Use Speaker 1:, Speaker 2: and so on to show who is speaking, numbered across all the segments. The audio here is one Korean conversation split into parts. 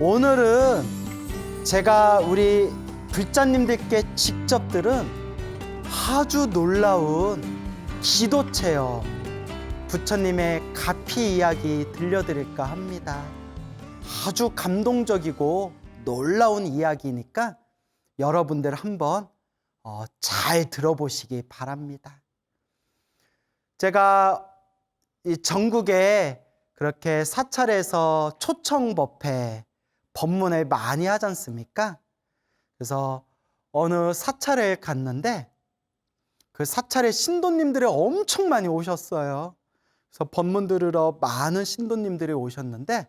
Speaker 1: 오늘은 제가 우리 불자님들께 직접 들은 아주 놀라운 기도 체험, 부처님의 가피 이야기 들려드릴까 합니다. 아주 감동적이고 놀라운 이야기니까 여러분들 한번 잘 들어보시기 바랍니다. 제가 이 전국에 그렇게 사찰에서 초청법회 법문을 많이 하지 않습니까? 그래서 어느 사찰에 갔는데 그 사찰에 신도님들이 엄청 많이 오셨어요. 그래서 법문 들으러 많은 신도님들이 오셨는데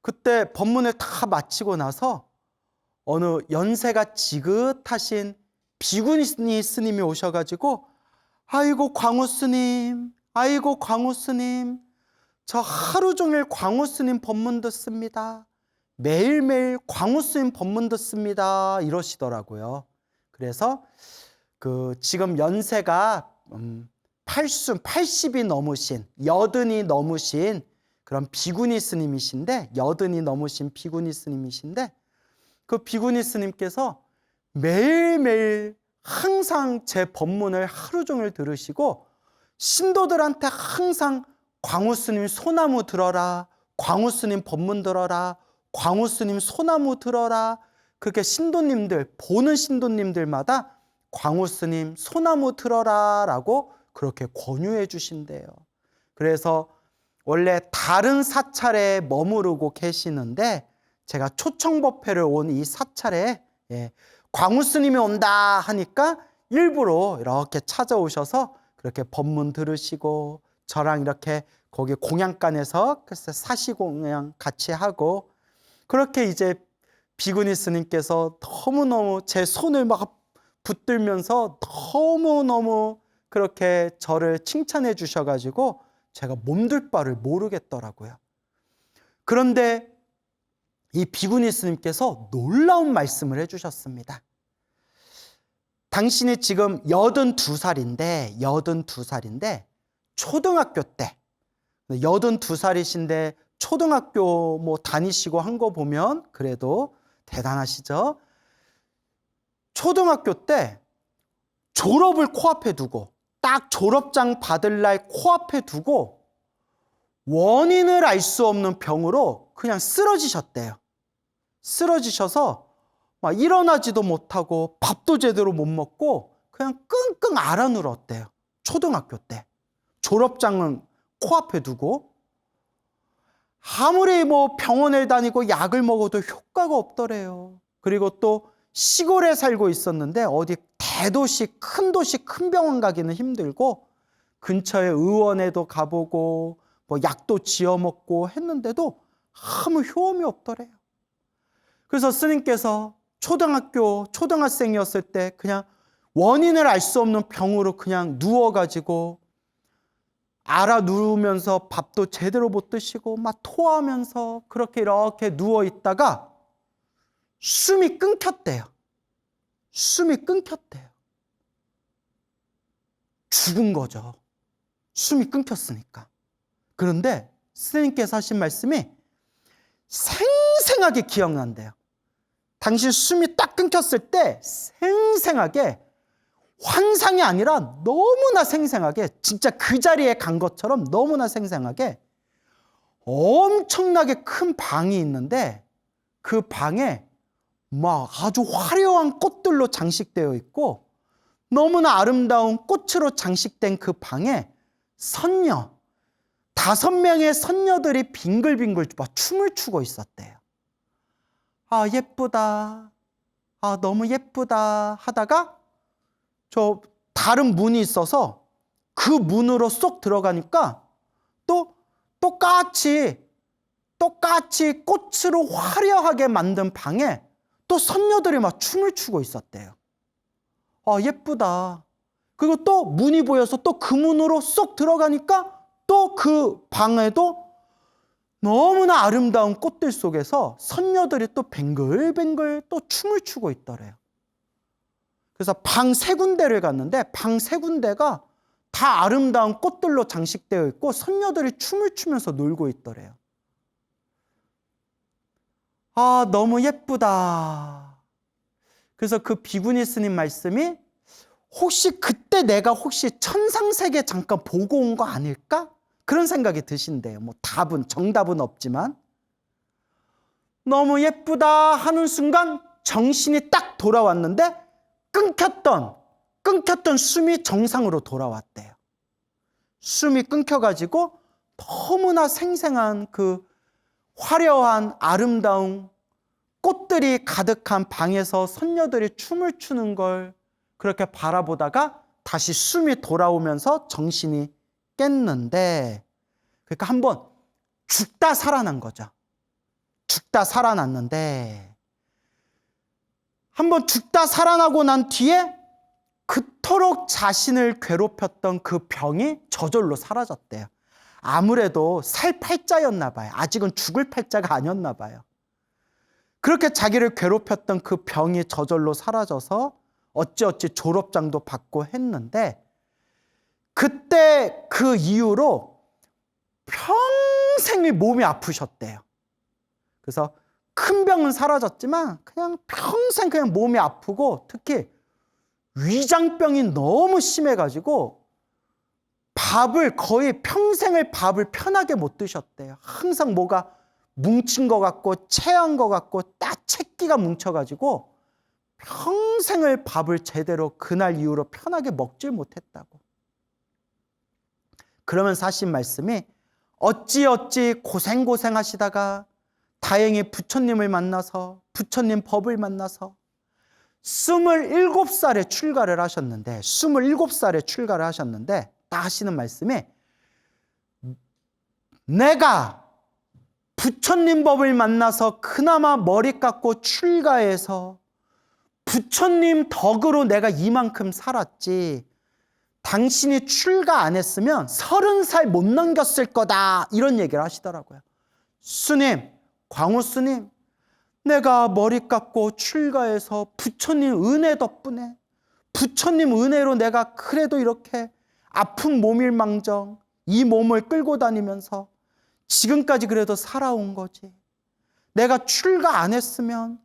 Speaker 1: 그때 법문을 다 마치고 나서 어느 연세가 지긋하신 비구니 스님이 오셔가지고 아이고 광우 스님, 아이고 광우 스님, 저 하루 종일 광우 스님 법문 듣습니다. 매일매일 광우 스님 법문 듣습니다. 이러시더라고요. 그래서 지금 연세가 80이 넘으신, 80이 넘으신 그런 비구니 스님이신데, 80이 넘으신 비구니 스님이신데, 그 비구니 스님께서 매일매일 항상 제 법문을 하루 종일 들으시고 신도들한테 항상 광우 스님 소나무 들어라, 광우 스님 법문 들어라, 광우 스님 소나무 들어라, 그렇게 신도님들, 보는 신도님들마다 광우 스님 소나무 들어라 라고 그렇게 권유해 주신대요. 그래서 원래 다른 사찰에 머무르고 계시는데 제가 초청법회를 온 이 사찰에 광우 스님이 온다 하니까 일부러 이렇게 찾아오셔서 그렇게 법문 들으시고 저랑 이렇게 거기 공양간에서 사시공양 같이 하고 그렇게 이제 비구니 스님께서 너무너무 제 손을 막 붙들면서 너무너무 그렇게 저를 칭찬해 주셔가지고 제가 몸둘 바를 모르겠더라고요. 그런데 이 비구니 스님께서 놀라운 말씀을 해주셨습니다. 당신이 지금 82살인데 초등학교 때 82살이신데 초등학교 뭐 다니시고 한 거 보면 그래도 대단하시죠? 초등학교 때 졸업을 코앞에 두고 딱 졸업장 받을 날 코앞에 두고 원인을 알 수 없는 병으로 그냥 쓰러지셨대요. 쓰러지셔서 막 일어나지도 못하고 밥도 제대로 못 먹고 그냥 끙끙 앓아 누웠대요. 초등학교 때. 졸업장은 코앞에 두고 아무리 뭐 병원을 다니고 약을 먹어도 효과가 없더래요. 그리고 또 시골에 살고 있었는데 어디 대도시, 큰 도시, 큰 병원 가기는 힘들고 근처에 의원에도 가보고 뭐 약도 지어 먹고 했는데도 아무 효험이 없더래요. 그래서 스님께서 초등학생이었을 때 그냥 원인을 알 수 없는 병으로 그냥 누워가지고 앓아 누우면서 밥도 제대로 못 드시고 막 토하면서 그렇게 이렇게 누워 있다가 숨이 끊겼대요. 숨이 끊겼대요. 죽은 거죠. 숨이 끊겼으니까. 그런데 스님께서 하신 말씀이 생생하게 기억난대요. 당신 숨이 딱 끊겼을 때 생생하게, 환상이 아니라 너무나 생생하게, 진짜 그 자리에 간 것처럼 너무나 생생하게 엄청나게 큰 방이 있는데 그 방에 막 아주 화려한 꽃들로 장식되어 있고 너무나 아름다운 꽃으로 장식된 그 방에 선녀 5명의 선녀들이 빙글빙글 막 춤을 추고 있었대요. 아, 예쁘다. 아, 너무 예쁘다 하다가 저 다른 문이 있어서 그 문으로 쏙 들어가니까 또 똑같이 꽃으로 화려하게 만든 방에 또 선녀들이 막 춤을 추고 있었대요. 아, 예쁘다. 그리고 또 문이 보여서 또 그 문으로 쏙 들어가니까 또 그 방에도 너무나 아름다운 꽃들 속에서 선녀들이 또 뱅글뱅글 또 춤을 추고 있더래요. 그래서 방 3군데를 갔는데 방 3군데가 다 아름다운 꽃들로 장식되어 있고 선녀들이 춤을 추면서 놀고 있더래요. 아, 너무 예쁘다. 그래서 그 비구니 스님 말씀이 혹시 그때 내가 혹시 천상세계 잠깐 보고 온 거 아닐까? 그런 생각이 드신대요. 뭐 정답은 없지만. 너무 예쁘다 하는 순간 정신이 딱 돌아왔는데 끊겼던 숨이 정상으로 돌아왔대요. 숨이 끊겨가지고 너무나 생생한 그 화려한 아름다운 꽃들이 가득한 방에서 선녀들이 춤을 추는 걸 그렇게 바라보다가 다시 숨이 돌아오면서 정신이 깼는데, 그러니까 한번 죽다 살아난 거죠. 죽다 살아났는데 한번 죽다 살아나고 난 뒤에 그토록 자신을 괴롭혔던 그 병이 저절로 사라졌대요. 아무래도 살 팔자였나 봐요. 아직은 죽을 팔자가 아니었나 봐요. 그렇게 자기를 괴롭혔던 그 병이 저절로 사라져서 어찌어찌 졸업장도 받고 했는데, 그때 그 이후로 평생이 몸이 아프셨대요. 그래서 큰 병은 사라졌지만 그냥 평생 그냥 몸이 아프고, 특히 위장병이 너무 심해가지고 거의 평생을 밥을 편하게 못 드셨대요. 항상 뭐가 뭉친 것 같고 체한 것 같고 채기가 뭉쳐가지고 평생을 밥을 제대로 그날 이후로 편하게 먹질 못했다고. 그러면서 하신 말씀이 어찌어찌 고생 하시다가 다행히 부처님을 만나서, 부처님 법을 만나서 27살에 출가를 하셨는데, 27살에 출가를 하셨는데 다 하시는 말씀이, 내가 부처님 법을 만나서 그나마 머리 깎고 출가해서 부처님 덕으로 내가 이만큼 살았지, 당신이 출가 안 했으면 30살 못 넘겼을 거다, 이런 얘기를 하시더라고요. 스님, 광우 스님, 내가 머리 깎고 출가해서 부처님 은혜 덕분에, 부처님 은혜로 내가 그래도 이렇게 아픈 몸일망정 이 몸을 끌고 다니면서 지금까지 그래도 살아온 거지. 내가 출가 안 했으면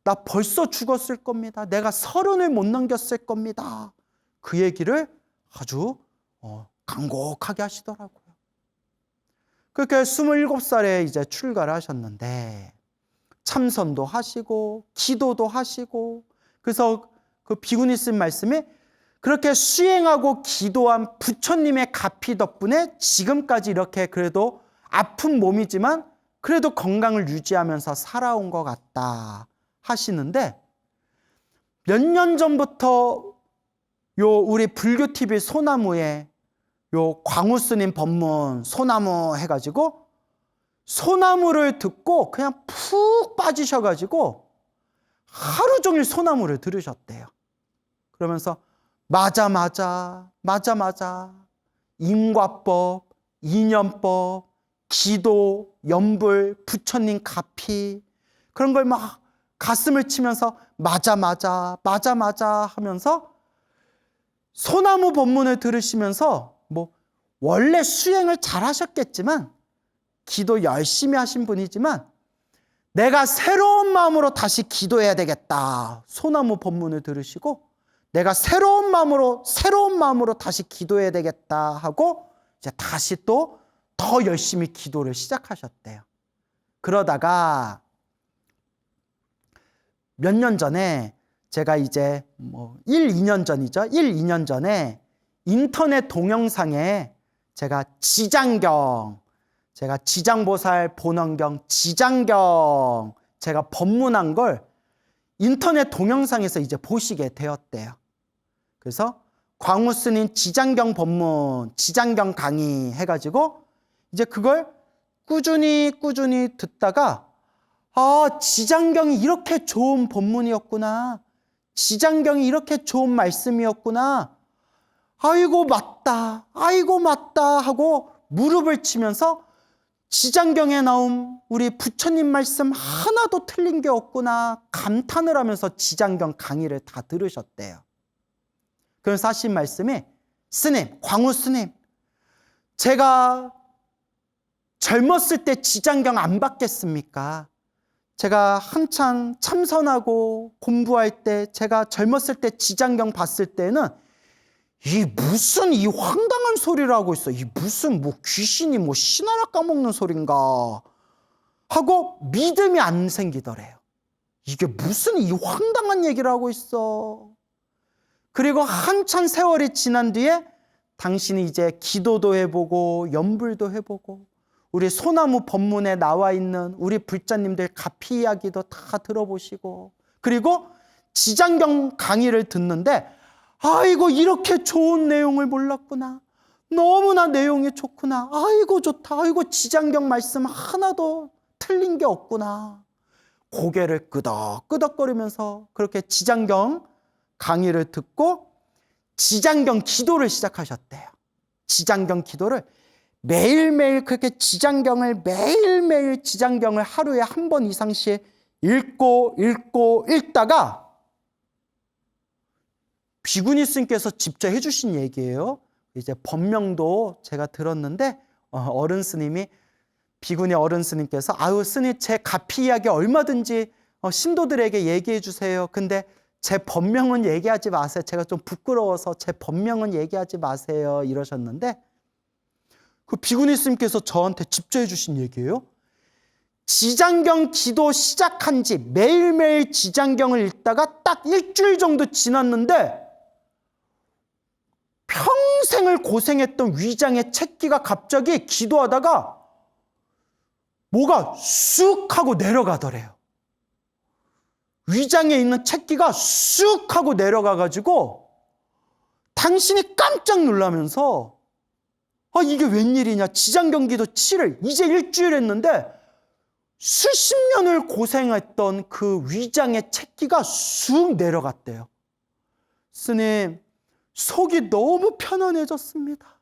Speaker 1: 나 벌써 죽었을 겁니다. 내가 30을 못 넘겼을 겁니다. 그 얘기를 아주 간곡하게 하시더라고요. 그렇게 27살에 이제 출가를 하셨는데 참선도 하시고 기도도 하시고, 그래서 그 비구니 스님 말씀이 그렇게 수행하고 기도한 부처님의 가피 덕분에 지금까지 이렇게 그래도 아픈 몸이지만 그래도 건강을 유지하면서 살아온 것 같다 하시는데, 몇 년 전부터 우리 불교TV 소나무에 광우 스님 법문 소나무 해가지고 소나무를 듣고 그냥 푹 빠지셔가지고 하루 종일 소나무를 들으셨대요. 그러면서 맞아 인과법, 인연법, 기도, 연불, 부처님 가피, 그런 걸 막 가슴을 치면서 맞아 하면서 소나무 법문을 들으시면서, 뭐 원래 수행을 잘 하셨겠지만 기도 열심히 하신 분이지만 내가 새로운 마음으로 다시 기도해야 되겠다, 소나무 법문을 들으시고 내가 새로운 마음으로 다시 기도해야 되겠다 하고 이제 다시 또 더 열심히 기도를 시작하셨대요. 그러다가 몇 년 전에 제가 이제 2년 전에 인터넷 동영상에 제가 지장보살 본원경 지장경 제가 법문한 걸 인터넷 동영상에서 이제 보시게 되었대요. 그래서 광우 스님 지장경 법문, 지장경 강의 해가지고 이제 그걸 꾸준히 듣다가 지장경이 이렇게 좋은 법문이었구나, 지장경이 이렇게 좋은 말씀이었구나, 아이고 맞다 하고 무릎을 치면서 지장경에 나온 우리 부처님 말씀 하나도 틀린 게 없구나 감탄을 하면서 지장경 강의를 다 들으셨대요. 그래서 하신 말씀이, 스님, 광우 스님, 제가 젊었을 때 지장경 안 받겠습니까? 제가 한창 참선하고 공부할 때, 제가 젊었을 때 지장경 봤을 때는 무슨 이 황당한 소리를 하고 있어. 이 무슨 뭐 귀신이 뭐 신하나 까먹는 소린가 하고 믿음이 안 생기더래요. 이게 무슨 이 황당한 얘기를 하고 있어. 그리고 한참 세월이 지난 뒤에 당신이 이제 기도도 해보고 연불도 해보고 우리 소나무 법문에 나와 있는 우리 불자님들 가피 이야기도 다 들어보시고 그리고 지장경 강의를 듣는데 아이고 이렇게 좋은 내용을 몰랐구나. 너무나 내용이 좋구나. 아이고 좋다. 아이고 지장경 말씀 하나도 틀린 게 없구나. 고개를 끄덕끄덕거리면서 그렇게 지장경 강의를 듣고 지장경 기도를 시작하셨대요. 지장경 기도를 매일매일 그렇게 매일매일 지장경을 하루에 한 번 이상씩 읽다가 비구니 스님께서 직접 해주신 얘기예요. 이제 법명도 제가 들었는데 어른 스님이 비구니 어른 스님께서 아유 스님 제 가피 이야기 얼마든지 신도들에게 얘기해 주세요. 근데 제 법명은 얘기하지 마세요. 제가 좀 부끄러워서 제 법명은 얘기하지 마세요. 이러셨는데 그 비구니 스님께서 저한테 직접 해주신 얘기예요. 지장경 기도 시작한 지 매일매일 지장경을 읽다가 딱 일주일 정도 지났는데 평생을 고생했던 위장의 채기가 갑자기 기도하다가 뭐가 쑥 하고 내려가더래요. 위장에 있는 채기가 쑥 하고 내려가가지고 당신이 깜짝 놀라면서 이게 웬일이냐. 지장경기도 7일 이제 일주일 했는데 수십 년을 고생했던 그 위장의 채기가 쑥 내려갔대요. 스님 속이 너무 편안해졌습니다.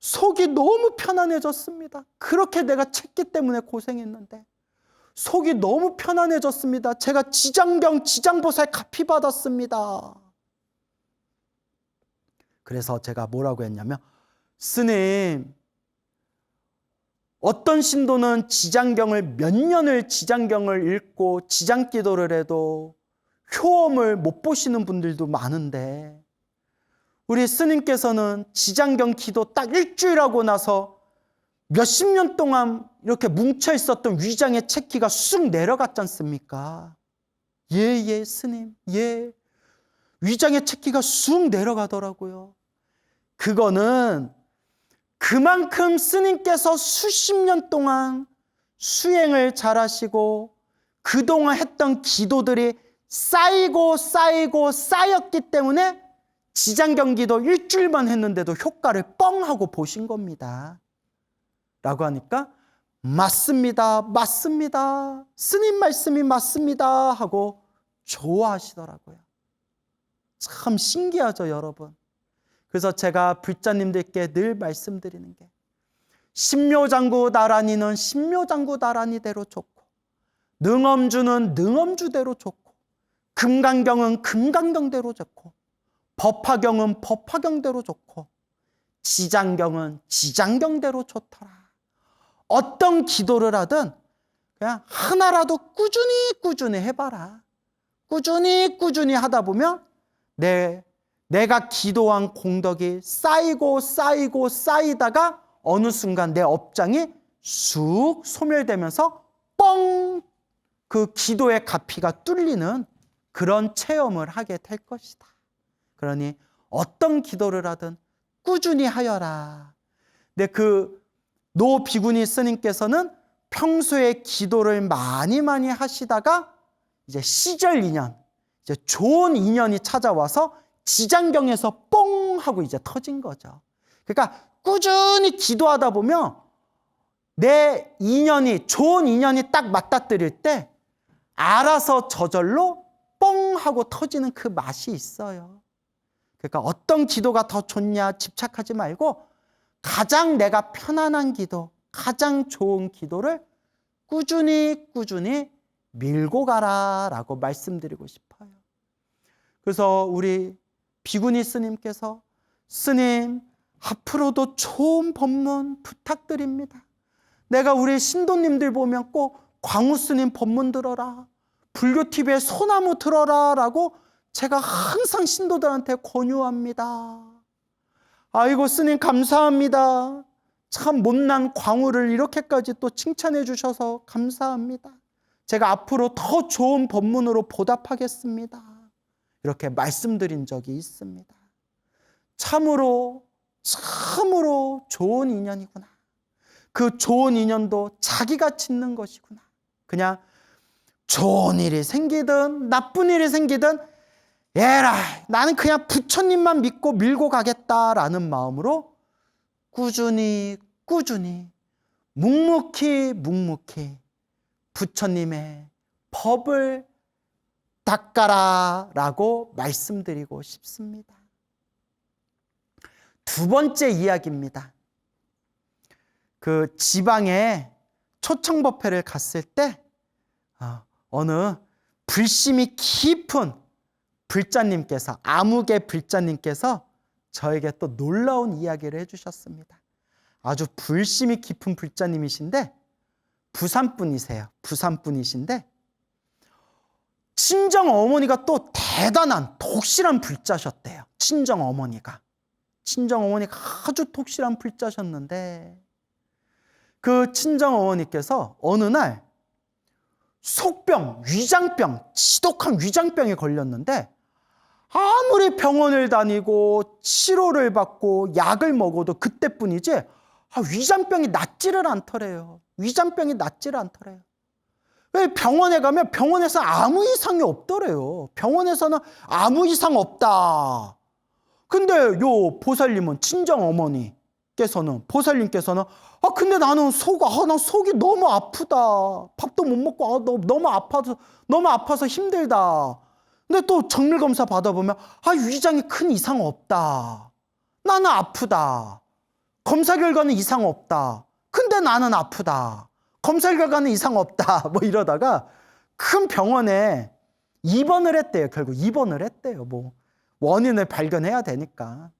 Speaker 1: 속이 너무 편안해졌습니다. 그렇게 내가 채기 때문에 고생했는데 속이 너무 편안해졌습니다. 제가 지장보살 가피 받았습니다. 그래서 제가 뭐라고 했냐면 스님 어떤 신도는 몇 년을 지장경을 읽고 지장기도를 해도 효험을 못 보시는 분들도 많은데 우리 스님께서는 지장경 기도 딱 일주일 하고 나서 몇십 년 동안 이렇게 뭉쳐 있었던 위장의 채기가 쑥 내려갔지 않습니까? 예, 스님. 예. 위장의 채기가 쑥 내려가더라고요. 그거는 그만큼 스님께서 수십 년 동안 수행을 잘하시고 그동안 했던 기도들이 쌓였기 때문에 지장경 기도 일주일만 했는데도 효과를 뻥 하고 보신 겁니다. 라고 하니까 맞습니다. 스님 말씀이 맞습니다. 하고 좋아하시더라고요. 참 신기하죠, 여러분. 그래서 제가 불자님들께 늘 말씀드리는 게 신묘장구 나란히는 신묘장구 나란히대로 좋고 능엄주는 능엄주대로 좋고 금강경은 금강경대로 좋고 법화경은 법화경대로 좋고 지장경은 지장경대로 좋더라. 어떤 기도를 하든 그냥 하나라도 꾸준히 해봐라. 꾸준히 하다 보면 내가 기도한 공덕이 쌓이다가 어느 순간 내 업장이 쑥 소멸되면서 뻥! 그 기도의 가피가 뚫리는 그런 체험을 하게 될 것이다. 그러니 어떤 기도를 하든 꾸준히 하여라. 근데 그 노 비구니 스님께서는 평소에 기도를 많이 하시다가 이제 시절 인연, 이제 좋은 인연이 찾아와서 지장경에서 뽕 하고 이제 터진 거죠. 그러니까 꾸준히 기도하다 보면 내 인연이, 좋은 인연이 딱 맞닥뜨릴 때 알아서 저절로 뽕 하고 터지는 그 맛이 있어요. 그러니까 어떤 기도가 더 좋냐 집착하지 말고 가장 내가 편안한 기도, 가장 좋은 기도를 꾸준히 밀고 가라라고 말씀드리고 싶어요. 그래서 우리 비구니 스님께서 스님 앞으로도 좋은 법문 부탁드립니다. 내가 우리 신도님들 보면 꼭 광우 스님 법문 들어라, 불교 TV에 소나무 들어라 라고 제가 항상 신도들한테 권유합니다. 아이고 스님 감사합니다. 참 못난 광우를 이렇게까지 또 칭찬해 주셔서 감사합니다. 제가 앞으로 더 좋은 법문으로 보답하겠습니다. 이렇게 말씀드린 적이 있습니다. 참으로 좋은 인연이구나. 그 좋은 인연도 자기가 짓는 것이구나. 그냥 좋은 일이 생기든 나쁜 일이 생기든 에라이 나는 그냥 부처님만 믿고 밀고 가겠다라는 마음으로 꾸준히 묵묵히 부처님의 법을 닦아라라고 말씀드리고 싶습니다. 두 번째 이야기입니다. 그 지방에 초청법회를 갔을 때 어느 불심이 깊은 불자님께서, 아무개 불자님께서 저에게 또 놀라운 이야기를 해주셨습니다. 아주 불심이 깊은 불자님이신데 부산분이세요. 부산분이신데 친정어머니가 또 대단한 독실한 불자셨대요. 친정어머니가 아주 독실한 불자셨는데 그 친정어머니께서 어느 날 속병, 위장병, 지독한 위장병에 걸렸는데 아무리 병원을 다니고 치료를 받고 약을 먹어도 그때뿐이지 위장병이 낫지를 않더래요. 왜 병원에 가면 병원에서 아무 이상이 없더래요. 병원에서는 아무 이상 없다. 근데 요 보살님은 친정어머니께서는 보살님께서는 근데 나는 난 속이 너무 아프다. 밥도 못 먹고 너무 아파서 힘들다. 근데 또 정밀검사 받아보면 위장에 큰 이상 없다. 나는 아프다. 검사 결과는 이상 없다. 근데 나는 아프다. 검사 결과는 이상 없다. 뭐 이러다가 큰 병원에 입원을 했대요. 결국 입원을 했대요. 뭐 원인을 발견해야 되니까.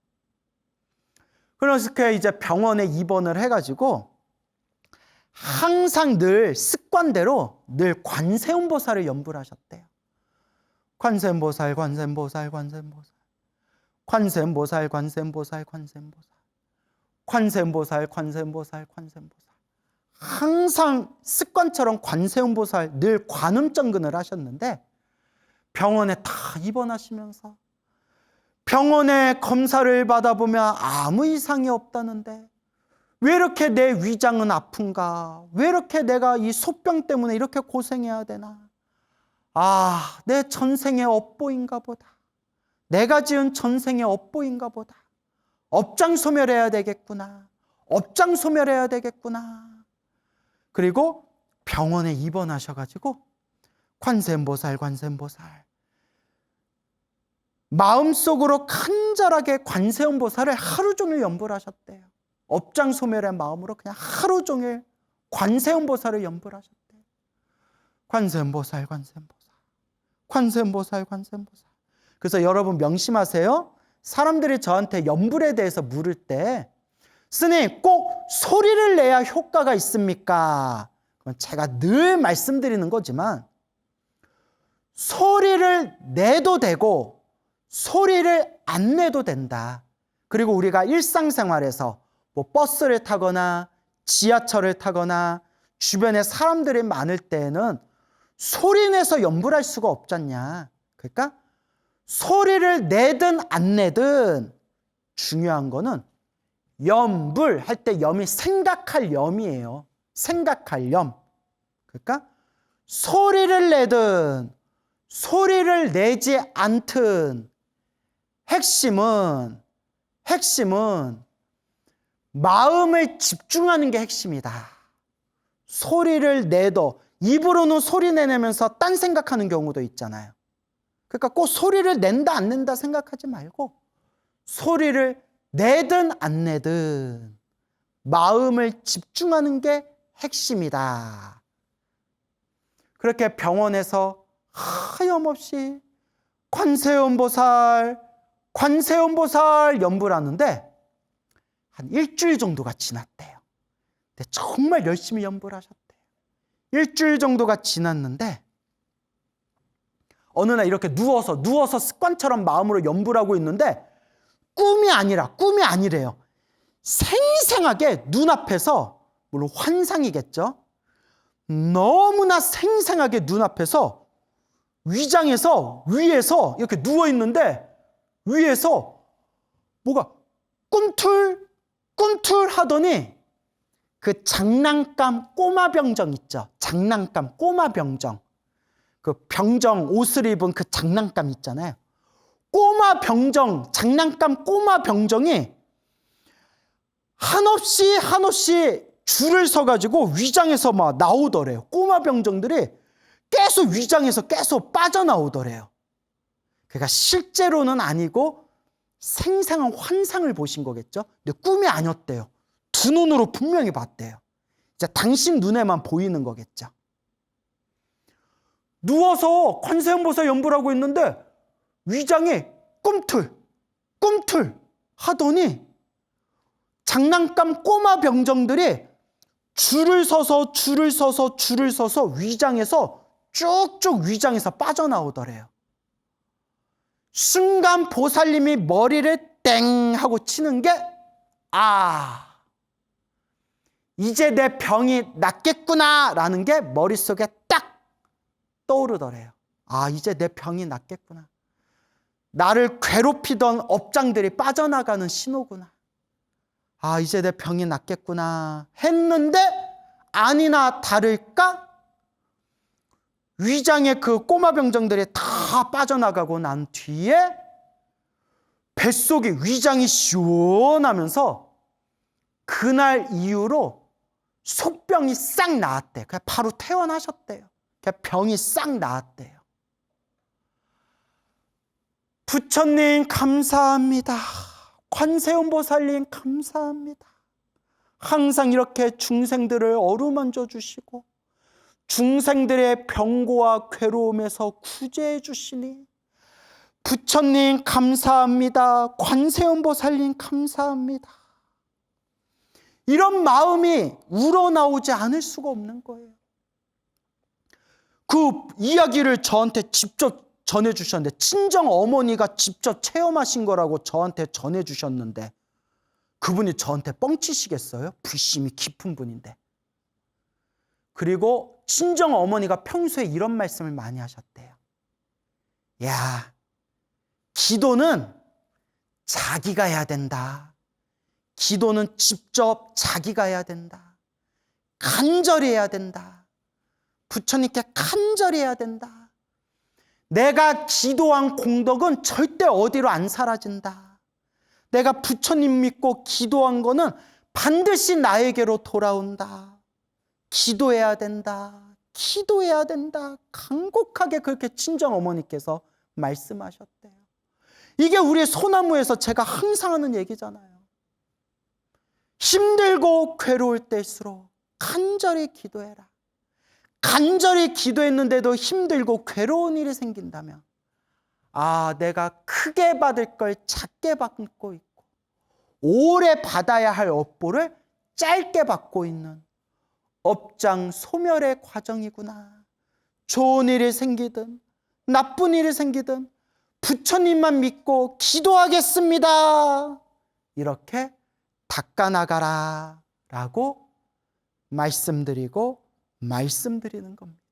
Speaker 1: 그래서 이제 병원에 입원을 해가지고 항상 늘 습관대로 늘 관세음보살을 연불 하셨대요. 관세음보살. 항상 습관처럼 관세음보살 늘 관음정근을 하셨는데 병원에 다 입원하시면서 병원에 검사를 받아보면 아무 이상이 없다는데 왜 이렇게 내 위장은 아픈가? 왜 이렇게 내가 이 속병 때문에 이렇게 고생해야 되나? 내 전생의 업보인가 보다. 내가 지은 전생의 업보인가 보다. 업장소멸해야 되겠구나. 그리고 병원에 입원하셔가지고 관세음보살 마음속으로 간절하게 관세음보살을 하루 종일 연불하셨대요. 업장소멸의 마음으로 그냥 하루 종일 관세음보살을 연불하셨대요. 관세음보살. 그래서 여러분 명심하세요. 사람들이 저한테 연불에 대해서 물을 때 스님 꼭 소리를 내야 효과가 있습니까? 그건 제가 늘 말씀드리는 거지만 소리를 내도 되고 소리를 안 내도 된다. 그리고 우리가 일상생활에서 뭐 버스를 타거나 지하철을 타거나 주변에 사람들이 많을 때에는 소리 내서 연불할 수가 없잖냐. 그러니까 소리를 내든 안 내든 중요한 거는 염불할 때 염이 생각할 염이에요. 생각할 염. 그러니까 소리를 내든 소리를 내지 않든 핵심은 마음을 집중하는 게 핵심이다. 소리를 내도 입으로는 소리 내면서 딴 생각하는 경우도 있잖아요. 그러니까 꼭 소리를 낸다 안 낸다 생각하지 말고 소리를 내든 안 내든 마음을 집중하는 게 핵심이다. 그렇게 병원에서 하염없이 관세음보살 연불하는데 한 일주일 정도가 지났대요. 근데 정말 열심히 연불하셨대요. 일주일 정도가 지났는데 어느 날 이렇게 누워서 습관처럼 마음으로 염불 하고 있는데 꿈이 아니래요. 생생하게 눈앞에서, 물론 환상이겠죠. 너무나 생생하게 눈앞에서 위에서 이렇게 누워있는데 위에서 뭐가 꿈틀 하더니 그 장난감 꼬마 병정 있죠. 장난감 꼬마 병정. 그 병정 옷을 입은 그 장난감 있잖아요. 꼬마 병정, 장난감 꼬마 병정이 한없이 줄을 서가지고 위장에서 막 나오더래요. 꼬마 병정들이 계속 위장에서 계속 빠져나오더래요. 그러니까 실제로는 아니고 생생한 환상을 보신 거겠죠. 근데 꿈이 아니었대요. 두 눈으로 분명히 봤대요. 이제 당신 눈에만 보이는 거겠죠. 누워서 관세음보살 연불 하고 있는데 위장에 꿈틀 하더니 장난감 꼬마 병정들이 줄을 서서 위장에서 쭉쭉 위장에서 빠져나오더래요. 순간 보살님이 머리를 땡 하고 치는 게 이제 내 병이 낫겠구나 라는 게 머릿속에 딱 떠오르더래요. 이제 내 병이 낫겠구나. 나를 괴롭히던 업장들이 빠져나가는 신호구나. 이제 내 병이 낫겠구나 했는데 아니나 다를까 위장의 그 꼬마 병정들이 다 빠져나가고 난 뒤에 뱃속에 위장이 시원하면서 그날 이후로 속병이 싹 나았대. 그냥 바로 퇴원하셨대요. 그냥 병이 싹 나았대요. 부처님 감사합니다. 관세음보살님 감사합니다. 항상 이렇게 중생들을 어루만져 주시고 중생들의 병고와 괴로움에서 구제해 주시니 부처님 감사합니다. 관세음보살님 감사합니다. 이런 마음이 우러나오지 않을 수가 없는 거예요. 그 이야기를 저한테 직접 전해주셨는데 친정 어머니가 직접 체험하신 거라고 저한테 전해주셨는데 그분이 저한테 뻥치시겠어요? 불심이 깊은 분인데. 그리고 친정 어머니가 평소에 이런 말씀을 많이 하셨대요. 야, 기도는 자기가 해야 된다. 기도는 직접 자기가 해야 된다. 간절히 해야 된다. 부처님께 간절히 해야 된다. 내가 기도한 공덕은 절대 어디로 안 사라진다. 내가 부처님 믿고 기도한 거는 반드시 나에게로 돌아온다. 기도해야 된다. 기도해야 된다. 간곡하게 그렇게 친정 어머니께서 말씀하셨대요. 이게 우리의 소나무에서 제가 항상 하는 얘기잖아요. 힘들고 괴로울 때일수록 간절히 기도해라. 간절히 기도했는데도 힘들고 괴로운 일이 생긴다면 내가 크게 받을 걸 작게 받고 있고 오래 받아야 할 업보를 짧게 받고 있는 업장 소멸의 과정이구나. 좋은 일이 생기든 나쁜 일이 생기든 부처님만 믿고 기도하겠습니다. 이렇게 닦아나가라 라고 말씀드리는 겁니다.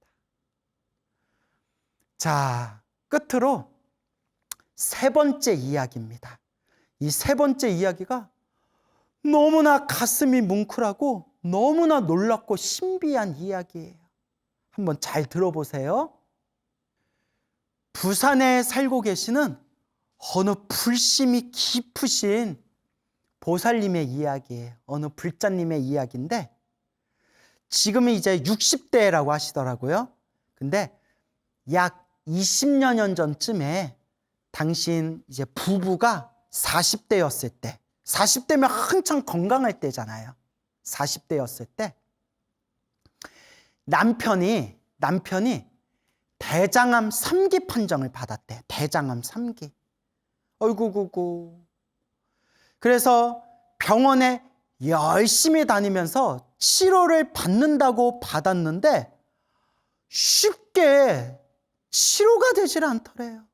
Speaker 1: 자, 끝으로 세 번째 이야기입니다. 이 세 번째 이야기가 너무나 가슴이 뭉클하고 너무나 놀랍고 신비한 이야기예요. 한번 잘 들어보세요. 부산에 살고 계시는 어느 불심이 깊으신 보살님의 이야기예요. 어느 불자님의 이야기인데 지금은 이제 60대라고 하시더라고요. 근데 약 20여 년 전쯤에 당신 이제 부부가 40대였을 때, 40대면 한창 건강할 때잖아요. 40대였을 때 남편이 대장암 3기 판정을 받았대. 대장암 3기. 어이구구구. 그래서 병원에 열심히 다니면서 치료를 받는다고 받았는데 쉽게 치료가 되질 않더래요.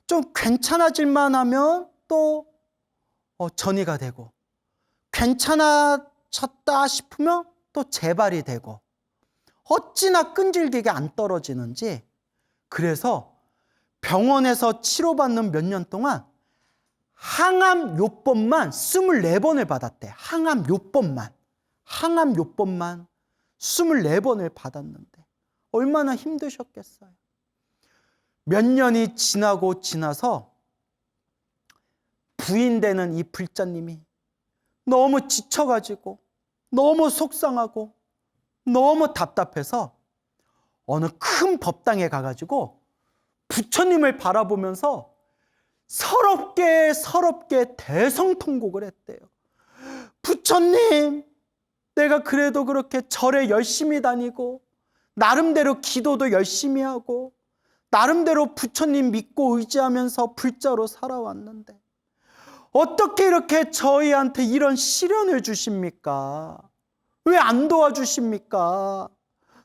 Speaker 1: 좀 괜찮아질만 하면 또 전이가 되고, 괜찮아졌다 싶으면 또 재발이 되고, 어찌나 끈질기게 안 떨어지는지. 그래서 병원에서 치료받는 몇 년 동안 항암 요법만 24번을 받았대. 항암 요법만 24번을 받았는데 얼마나 힘드셨겠어요. 몇 년이 지나서 부인되는 이 불자님이 너무 지쳐가지고, 너무 속상하고, 너무 답답해서 어느 큰 법당에 가가지고 부처님을 바라보면서 서럽게 대성통곡을 했대요. 부처님, 내가 그래도 그렇게 절에 열심히 다니고, 나름대로 기도도 열심히 하고, 나름대로 부처님 믿고 의지하면서 불자로 살아왔는데 어떻게 이렇게 저희한테 이런 시련을 주십니까? 왜 안 도와주십니까?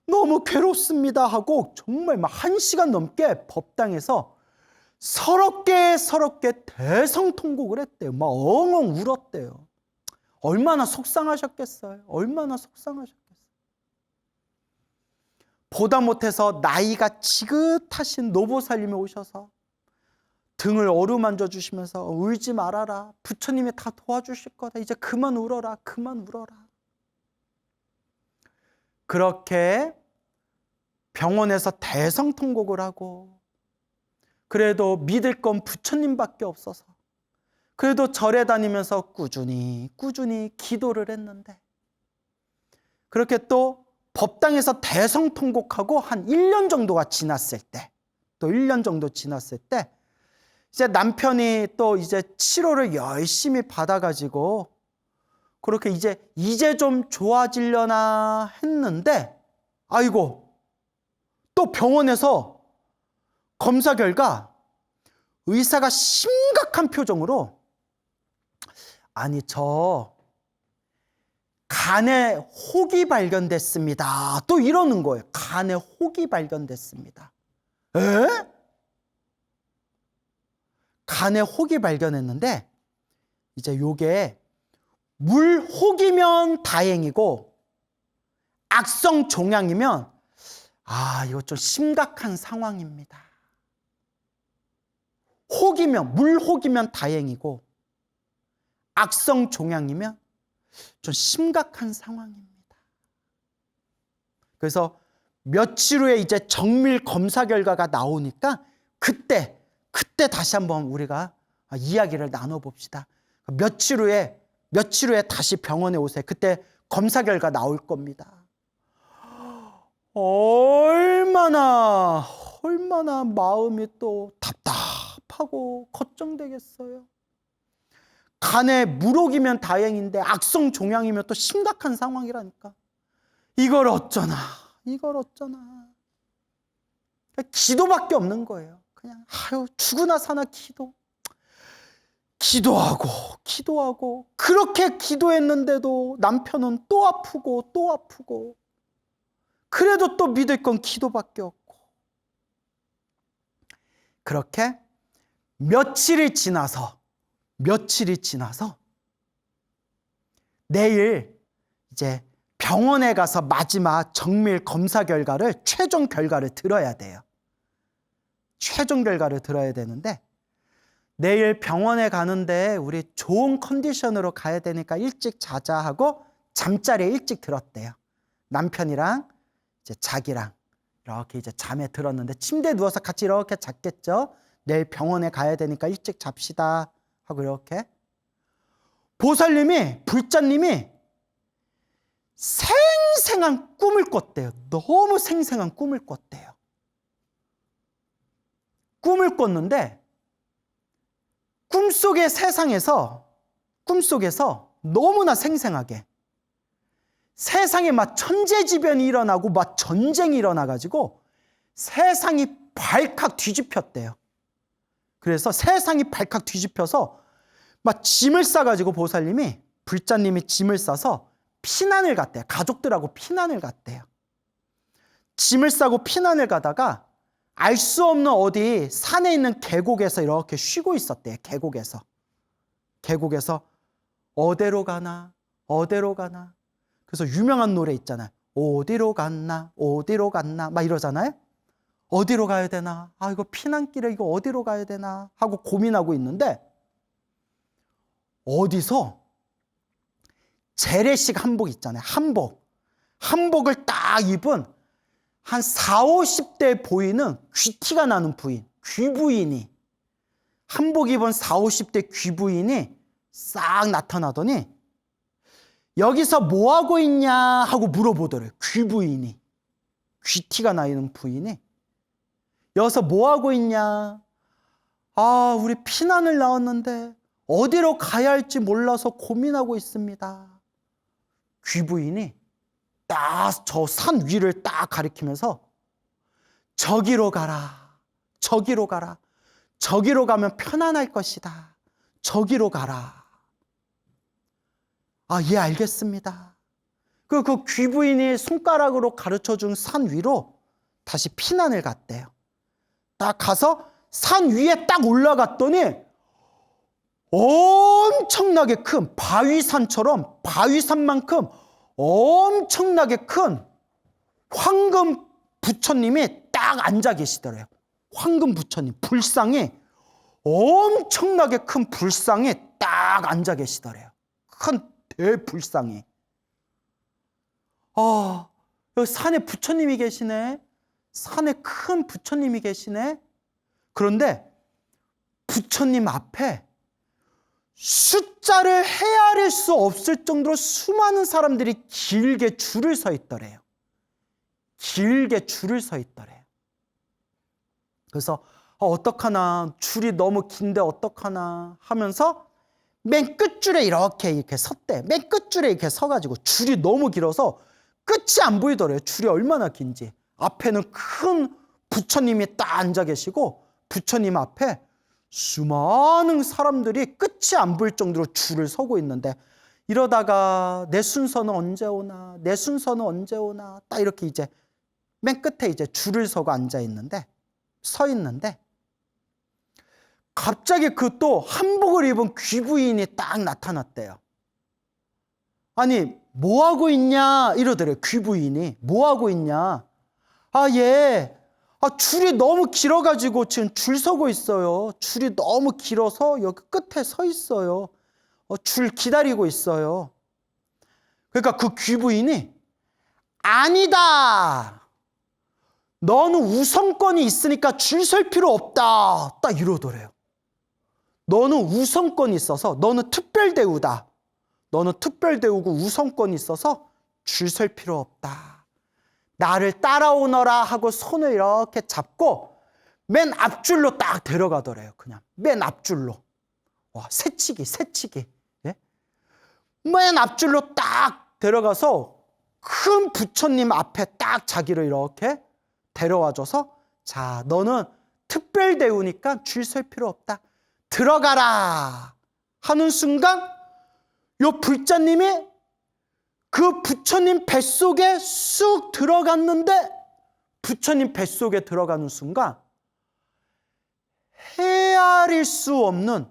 Speaker 1: 너무 괴롭습니다 하고 정말 막 1시간 넘게 법당에서 서럽게 대성통곡을 했대요. 막 엉엉 울었대요. 얼마나 속상하셨겠어요. 얼마나 속상하셨겠어요. 보다 못해서 나이가 지긋하신 노보살님이 오셔서 등을 어루만져 주시면서 울지 말아라. 부처님이 다 도와주실 거다. 이제 그만 울어라. 그만 울어라. 그렇게 병원에서 대성통곡을 하고, 그래도 믿을 건 부처님밖에 없어서 그래도 절에 다니면서 꾸준히 기도를 했는데, 그렇게 또 법당에서 대성통곡하고 한 1년 정도가 지났을 때, 또 1년 정도 지났을 때 이제 남편이 또 이제 치료를 열심히 받아가지고 그렇게 이제 좀 좋아지려나 했는데, 아이고, 또 병원에서 검사 결과 의사가 심각한 표정으로, 아니, 저 간에 혹이 발견됐습니다. 또 이러는 거예요. 간에 혹이 발견됐습니다. 에? 간에 혹이 발견했는데 이제 요게 물혹이면 다행이고 악성 종양이면 이거 좀 심각한 상황입니다. 물혹이면 다행이고 악성 종양이면 좀 심각한 상황입니다. 그래서 며칠 후에 이제 정밀 검사 결과가 나오니까 그때 다시 한번 우리가 이야기를 나눠봅시다. 며칠 후에 다시 병원에 오세요. 그때 검사 결과 나올 겁니다. 얼마나 마음이 또 답답하고 걱정되겠어요. 간에 물혹이면 다행인데 악성 종양이면 또 심각한 상황이라니까. 이걸 어쩌나. 기도밖에 없는 거예요. 그냥 죽으나 사나 기도하고 그렇게 기도했는데도 남편은 또 아프고 그래도 또 믿을 건 기도밖에 없고. 그렇게 며칠이 지나서 내일 이제 병원에 가서 마지막 정밀 검사 결과를, 최종 결과를 들어야 돼요. 최종 결과를 들어야 되는데, 내일 병원에 가는데 우리 좋은 컨디션으로 가야 되니까 일찍 자자 하고 잠자리에 일찍 들었대요. 남편이랑 이제 자기랑 이렇게 이제 잠에 들었는데 침대에 누워서 같이 이렇게 잤겠죠. 내일 병원에 가야 되니까 일찍 잡시다 하고 이렇게. 보살님이, 불자님이 생생한 꿈을 꿨대요. 너무 생생한 꿈을 꿨대요. 꿈을 꿨는데 꿈속에서 너무나 생생하게 세상에 막 천재지변이 일어나고 막 전쟁이 일어나가지고 세상이 발칵 뒤집혔대요. 그래서 세상이 발칵 뒤집혀서 막 짐을 싸가지고 불자님이 짐을 싸서 피난을 갔대요. 가족들하고 피난을 갔대요. 짐을 싸고 피난을 가다가 알 수 없는 어디 산에 있는 계곡에서 이렇게 쉬고 있었대요. 계곡에서 어디로 가나 어디로 가나. 그래서 유명한 노래 있잖아요. 어디로 갔나 막 이러잖아요. 어디로 가야 되나, 이거 피난길에 이거 어디로 가야 되나 하고 고민하고 있는데, 어디서 재래식 한복 있잖아요. 한복을 딱 입은 한 40, 50대 보이는 귀티가 나는 귀부인이, 한복 입은 40, 50대 귀부인이 싹 나타나더니 여기서 뭐 하고 있냐 하고 물어보더래요. 귀부인이, 귀티가 나 있는 부인이 여기서 뭐 하고 있냐. 우리 피난을 나왔는데 어디로 가야 할지 몰라서 고민하고 있습니다. 귀부인이 딱 저 산 위를 딱 가리키면서 저기로 가라. 저기로 가면 편안할 것이다. 저기로 가라. 예, 알겠습니다. 그 귀부인이 손가락으로 가르쳐준 산 위로 다시 피난을 갔대요. 딱 가서 산 위에 딱 올라갔더니 엄청나게 큰 바위산만큼 엄청나게 큰 황금 부처님이 딱 앉아 계시더래요. 황금 부처님, 불상이, 엄청나게 큰 불상이 딱 앉아 계시더래요. 큰 대불상이. 여기 산에 부처님이 계시네. 산에 큰 부처님이 계시네. 그런데 부처님 앞에 숫자를 헤아릴 수 없을 정도로 수많은 사람들이 길게 줄을 서 있더래요. 그래서 어떡하나, 줄이 너무 긴데 어떡하나 하면서 맨 끝줄에 이렇게 섰대. 맨 끝줄에 이렇게 서가지고 줄이 너무 길어서 끝이 안 보이더래요. 줄이 얼마나 긴지. 앞에는 큰 부처님이 딱 앉아 계시고 부처님 앞에 수많은 사람들이 끝이 안 보일 정도로 줄을 서고 있는데, 이러다가 내 순서는 언제 오나 딱 이렇게 이제 맨 끝에 이제 줄을 서고 서 있는데 갑자기 그 또 한복을 입은 귀부인이 딱 나타났대요. 아니, 뭐 하고 있냐 이러더래요. 귀부인이 뭐 하고 있냐. 예. 줄이 너무 길어가지고 지금 줄 서고 있어요. 줄이 너무 길어서 여기 끝에 서 있어요. 줄 기다리고 있어요. 그러니까 그 귀부인이 아니다. 너는 우선권이 있으니까 줄 설 필요 없다. 딱 이러더래요. 너는 우선권이 있어서, 너는 특별대우다. 너는 특별대우고 우선권이 있어서 줄 설 필요 없다. 나를 따라오너라 하고 손을 이렇게 잡고 맨 앞줄로 딱 데려가더래요. 그냥 맨 앞줄로. 새치기. 예? 맨 앞줄로 딱 데려가서 큰 부처님 앞에 딱 자기를 이렇게 데려와줘서, 자, 너는 특별대우니까 줄 설 필요 없다. 들어가라 하는 순간 요 불자님이 그 부처님 뱃속에 쑥 들어갔는데, 부처님 뱃속에 들어가는 순간 헤아릴 수 없는,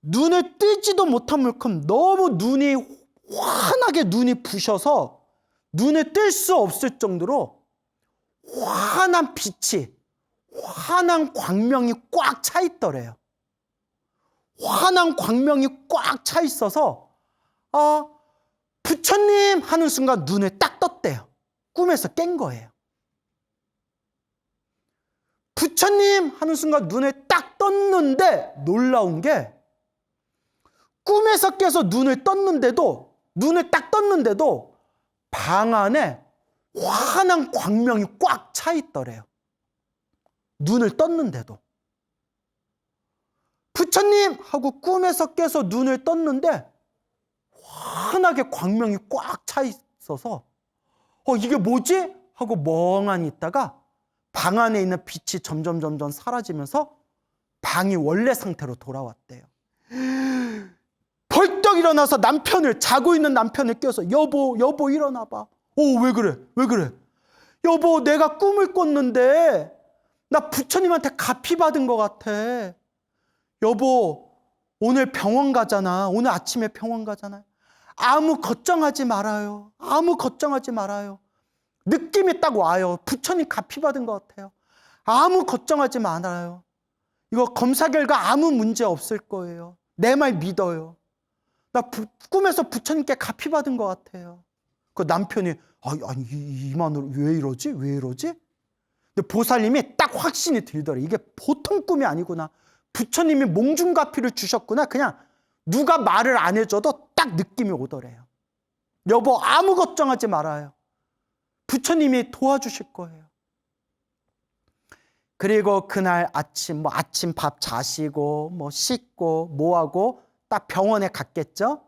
Speaker 1: 눈을 뜨지도 못한 만큼 너무 환하게 눈이 부셔서 눈을 뜰 수 없을 정도로 환한 빛이, 환한 광명이 꽉 차 있더래요. 환한 광명이 꽉 차 있어서 부처님 하는 순간 눈에 딱 떴대요. 꿈에서 깬 거예요. 부처님 하는 순간 눈에 딱 떴는데, 놀라운 게 꿈에서 깨서 눈을 딱 떴는데도 방 안에 환한 광명이 꽉 차 있더래요. 눈을 떴는데도. 부처님 하고 꿈에서 깨서 눈을 떴는데 환하게 광명이 꽉 차 있어서 이게 뭐지? 하고 멍하니 있다가 방 안에 있는 빛이 점점 사라지면서 방이 원래 상태로 돌아왔대요. 벌떡 일어나서 자고 있는 남편을 깨워서 여보 일어나봐. 왜 그래? 여보, 내가 꿈을 꿨는데 나 부처님한테 갚이 받은 것 같아. 여보, 오늘 병원 가잖아. 오늘 아침에 병원 가잖아요. 아무 걱정하지 말아요. 아무 걱정하지 말아요. 느낌이 딱 와요. 부처님 갚이 받은 것 같아요. 아무 걱정하지 말아요. 이거 검사 결과 아무 문제 없을 거예요. 내 말 믿어요. 나 꿈에서 부처님께 갚이 받은 것 같아요. 그 남편이 아니 이만으로 왜 이러지? 왜 이러지? 근데 보살님이 딱 확신이 들더래. 이게 보통 꿈이 아니구나. 부처님이 몽중가피를 주셨구나. 그냥 누가 말을 안 해줘도 딱 느낌이 오더래요. 여보, 아무 걱정하지 말아요. 부처님이 도와주실 거예요. 그리고 그날 아침 아침 밥 자시고 씻고 뭐하고 딱 병원에 갔겠죠.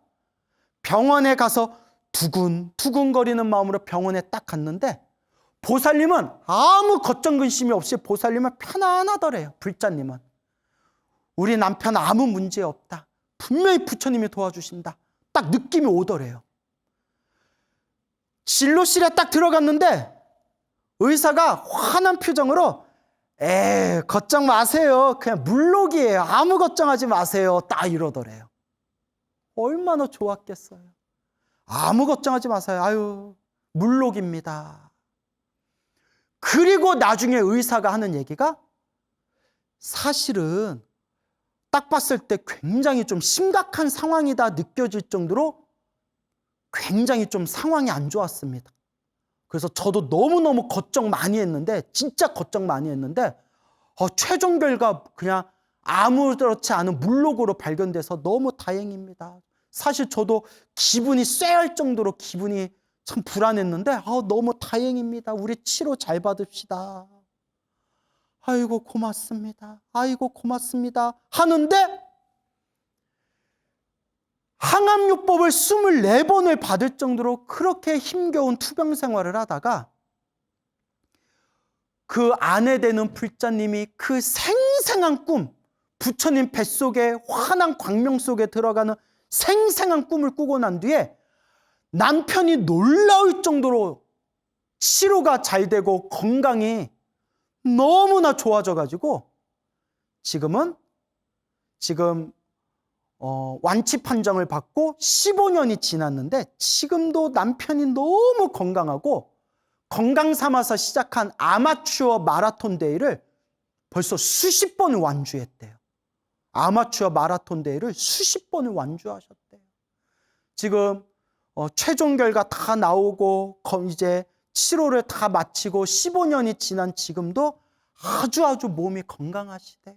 Speaker 1: 병원에 가서 두근두근거리는 마음으로 병원에 딱 갔는데 보살님은 아무 걱정 근심이 없이 보살님은 편안하더래요. 불자님은 우리 남편 아무 문제 없다. 분명히 부처님이 도와주신다. 딱 느낌이 오더래요. 진료실에 딱 들어갔는데 의사가 환한 표정으로 걱정 마세요. 그냥 물록이에요. 아무 걱정하지 마세요. 딱 이러더래요. 얼마나 좋았겠어요. 아무 걱정하지 마세요. 아유, 물록입니다. 그리고 나중에 의사가 하는 얘기가 사실은 딱 봤을 때 굉장히 좀 심각한 상황이다 느껴질 정도로 굉장히 좀 상황이 안 좋았습니다. 그래서 저도 너무너무 걱정 많이 했는데 진짜 걱정 많이 했는데 최종 결과 그냥 아무렇지 않은 물록으로 발견돼서 너무 다행입니다. 사실 저도 기분이 쎄할 정도로 기분이 참 불안했는데 너무 다행입니다. 우리 치료 잘 받읍시다. 아이고 고맙습니다. 아이고 고맙습니다. 하는데 항암요법을 24번을 받을 정도로 그렇게 힘겨운 투병 생활을 하다가 그 아내 되는 불자님이 그 생생한 꿈, 부처님 뱃속에 환한 광명 속에 들어가는 생생한 꿈을 꾸고 난 뒤에 남편이 놀라울 정도로 치료가 잘 되고 건강이 너무나 좋아져가지고 지금 완치 판정을 받고 15년이 지났는데 지금도 남편이 너무 건강하고 건강 삼아서 시작한 아마추어 마라톤 대회를 벌써 수십 번을 완주했대요. 아마추어 마라톤 대회를 수십 번을 완주하셨대요. 지금 최종 결과 다 나오고 이제 치료를 다 마치고 15년이 지난 지금도 아주 몸이 건강하시대요.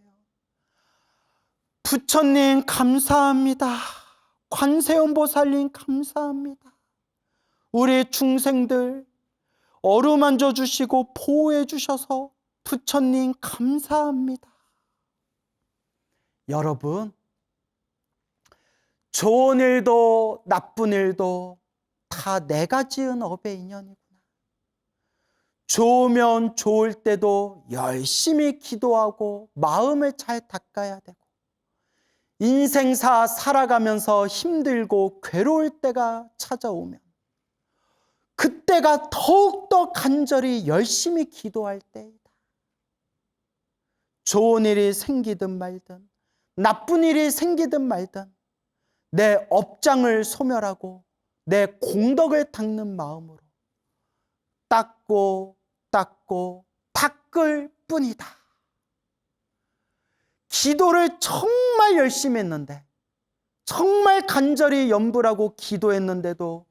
Speaker 1: 부처님 감사합니다. 관세음보살님 감사합니다. 우리 중생들 어루만져 주시고 보호해 주셔서 부처님 감사합니다. 여러분, 좋은 일도 나쁜 일도 다 내가 지은 업의 인연이구나. 좋으면 좋을 때도 열심히 기도하고 마음을 잘 닦아야 되고 인생사 살아가면서 힘들고 괴로울 때가 찾아오면 그때가 더욱더 간절히 열심히 기도할 때이다. 좋은 일이 생기든 말든 나쁜 일이 생기든 말든 내 업장을 소멸하고 내 공덕을 닦는 마음으로 닦고 닦을 뿐이다. 기도를 정말 열심히 했는데 정말 간절히 염불하고 기도했는데도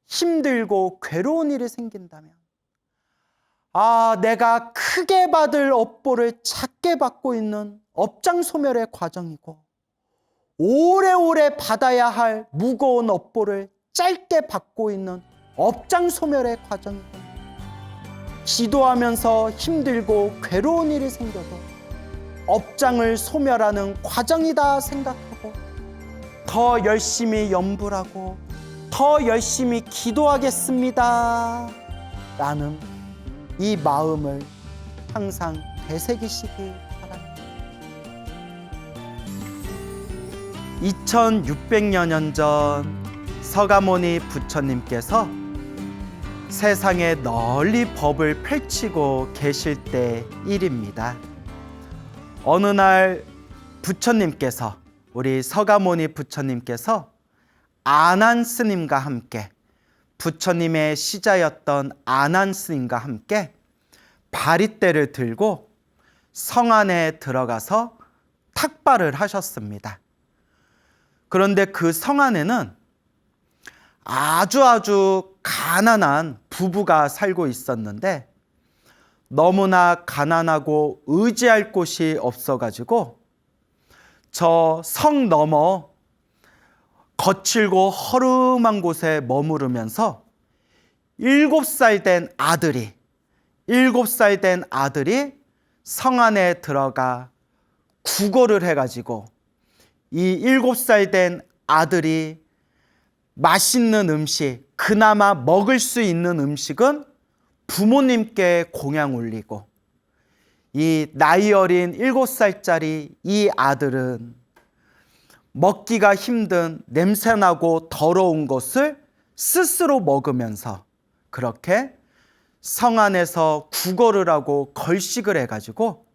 Speaker 1: 힘들고 괴로운 일이 생긴다면 내가 크게 받을 업보를 작게 받고 있는 업장 소멸의 과정이고 오래오래 받아야 할 무거운 업보를 짧게 받고 있는 업장 소멸의 과정이고 기도하면서 힘들고 괴로운 일이 생겨도 업장을 소멸하는 과정이다 생각하고 더 열심히 염불하고 더 열심히 기도하겠습니다 라는 이 마음을 항상 되새기시기 바랍니다. 2600여 년 전 서가모니 부처님께서 세상에 널리 법을 펼치고 계실 때 일입니다. 어느 날 부처님께서, 우리 서가모니 부처님께서 아난 스님과 함께, 부처님의 시자였던 아난 스님과 함께 바리떼를 들고 성 안에 들어가서 탁발을 하셨습니다. 그런데 그 성 안에는 아주 가난한 부부가 살고 있었는데 너무나 가난하고 의지할 곳이 없어가지고 저 성 너머 거칠고 허름한 곳에 머무르면서 7살 된 아들이 성 안에 들어가 구걸을 해가지고 이 7살 된 아들이 맛있는 음식, 그나마 먹을 수 있는 음식은 부모님께 공양 올리고, 이 나이 어린 7살짜리 이 아들은 먹기가 힘든 냄새나고 더러운 것을 스스로 먹으면서 그렇게 성 안에서 구걸을 하고 걸식을 해가지고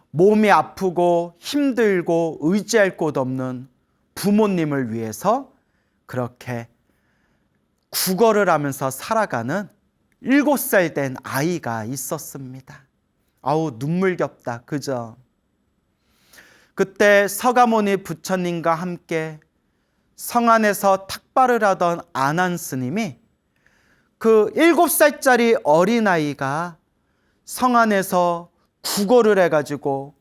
Speaker 1: 몸이 아프고 힘들고 의지할 곳 없는 부모님을 위해서 그렇게 구걸을 하면서 살아가는 7살 된 아이가 있었습니다. 아우, 눈물겹다, 그죠? 그때 서가모니 부처님과 함께 성 안에서 탁발을 하던 아난 스님이 그 7살짜리 어린아이가 성 안에서 구걸을 해가지고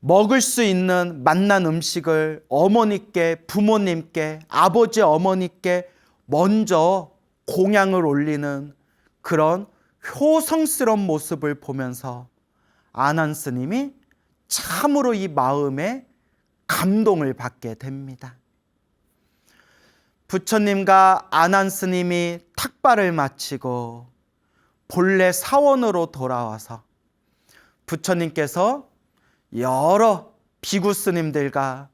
Speaker 1: 먹을 수 있는 맛난 음식을 어머니께, 부모님께, 아버지 어머니께 먼저 공양을 올리는 그런 효성스러운 모습을 보면서 아난 스님이 참으로 이 마음에 감동을 받게 됩니다. 부처님과 아난 스님이 탁발을 마치고 본래 사원으로 돌아와서 부처님께서 여러 비구 스님들과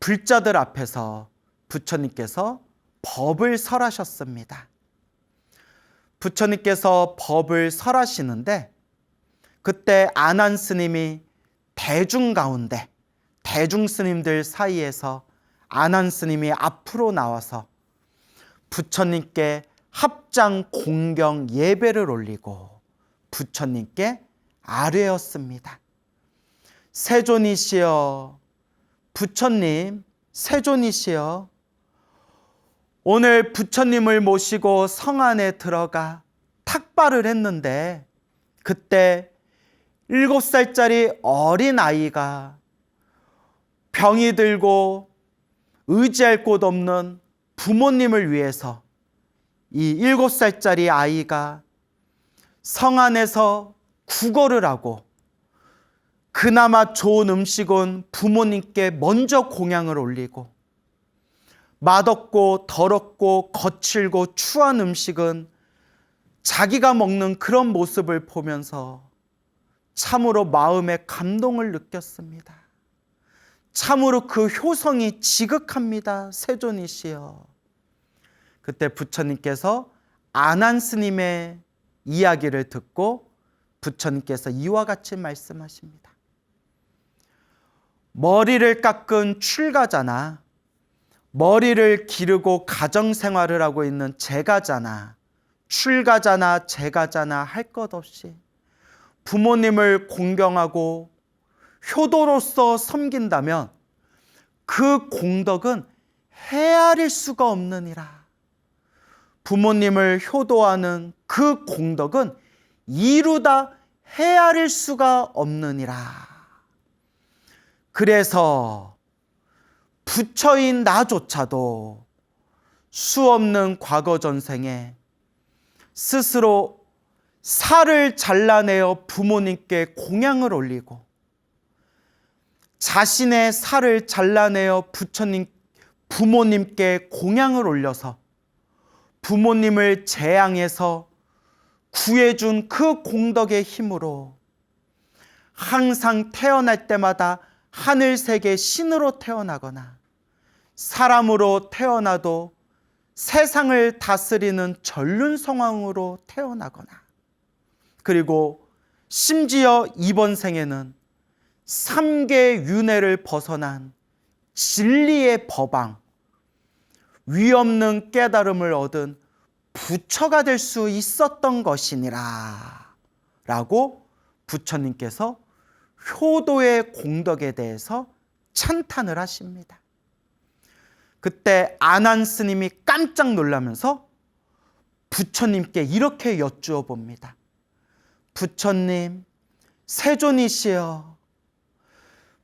Speaker 1: 불자들 앞에서 부처님께서 법을 설하셨습니다. 부처님께서 법을 설하시는데 그때 아난 스님이 대중 가운데, 대중 스님들 사이에서 아난 스님이 앞으로 나와서 부처님께 합장 공경 예배를 올리고 부처님께 아뢰었습니다. 세존이시여, 부처님, 세존이시여, 오늘 부처님을 모시고 성 안에 들어가 탁발을 했는데 그때 7살짜리 어린 아이가 병이 들고 의지할 곳 없는 부모님을 위해서 이 7살짜리 아이가 성 안에서 구걸을 하고 그나마 좋은 음식은 부모님께 먼저 공양을 올리고 맛없고 더럽고 거칠고 추한 음식은 자기가 먹는 그런 모습을 보면서 참으로 마음에 감동을 느꼈습니다. 참으로 그 효성이 지극합니다. 세존이시여. 그때 부처님께서 아난 스님의 이야기를 듣고 부처님께서 이와 같이 말씀하십니다. 머리를 깎은 출가자나 머리를 기르고 가정생활을 하고 있는 제가자나 출가자나 제가자나 할 것 없이 부모님을 공경하고 효도로서 섬긴다면 그 공덕은 헤아릴 수가 없느니라. 부모님을 효도하는 그 공덕은 이루다 헤아릴 수가 없느니라. 그래서 부처인 나조차도 수없는 과거 전생에 스스로 살을 잘라내어 부모님께 공양을 올리고 자신의 살을 잘라내어 부모님께 공양을 올려서 부모님을 재앙해서 구해준 그 공덕의 힘으로 항상 태어날 때마다 하늘세계 신으로 태어나거나 사람으로 태어나도 세상을 다스리는 전륜 성왕으로 태어나거나, 그리고 심지어 이번 생에는 3계 윤회를 벗어난 진리의 법왕, 위없는 깨달음을 얻은 부처가 될 수 있었던 것이니라 라고 부처님께서 효도의 공덕에 대해서 찬탄을 하십니다. 그때 아난 스님이 깜짝 놀라면서 부처님께 이렇게 여쭈어 봅니다. 부처님, 세존이시여,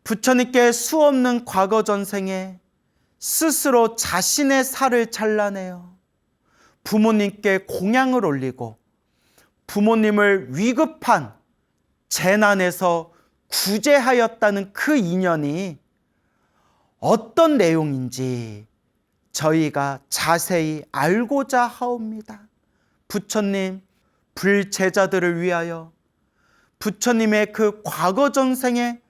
Speaker 1: 부처님께 수없는 과거 전생에 스스로 자신의 살을 잘라내어 부모님께 공양을 올리고 부모님을 위급한 재난에서 구제하였다는 그 인연이 어떤 내용인지 저희가 자세히 알고자 하옵니다. 부처님, 불제자들을 위하여 부처님의 그 과거 전생의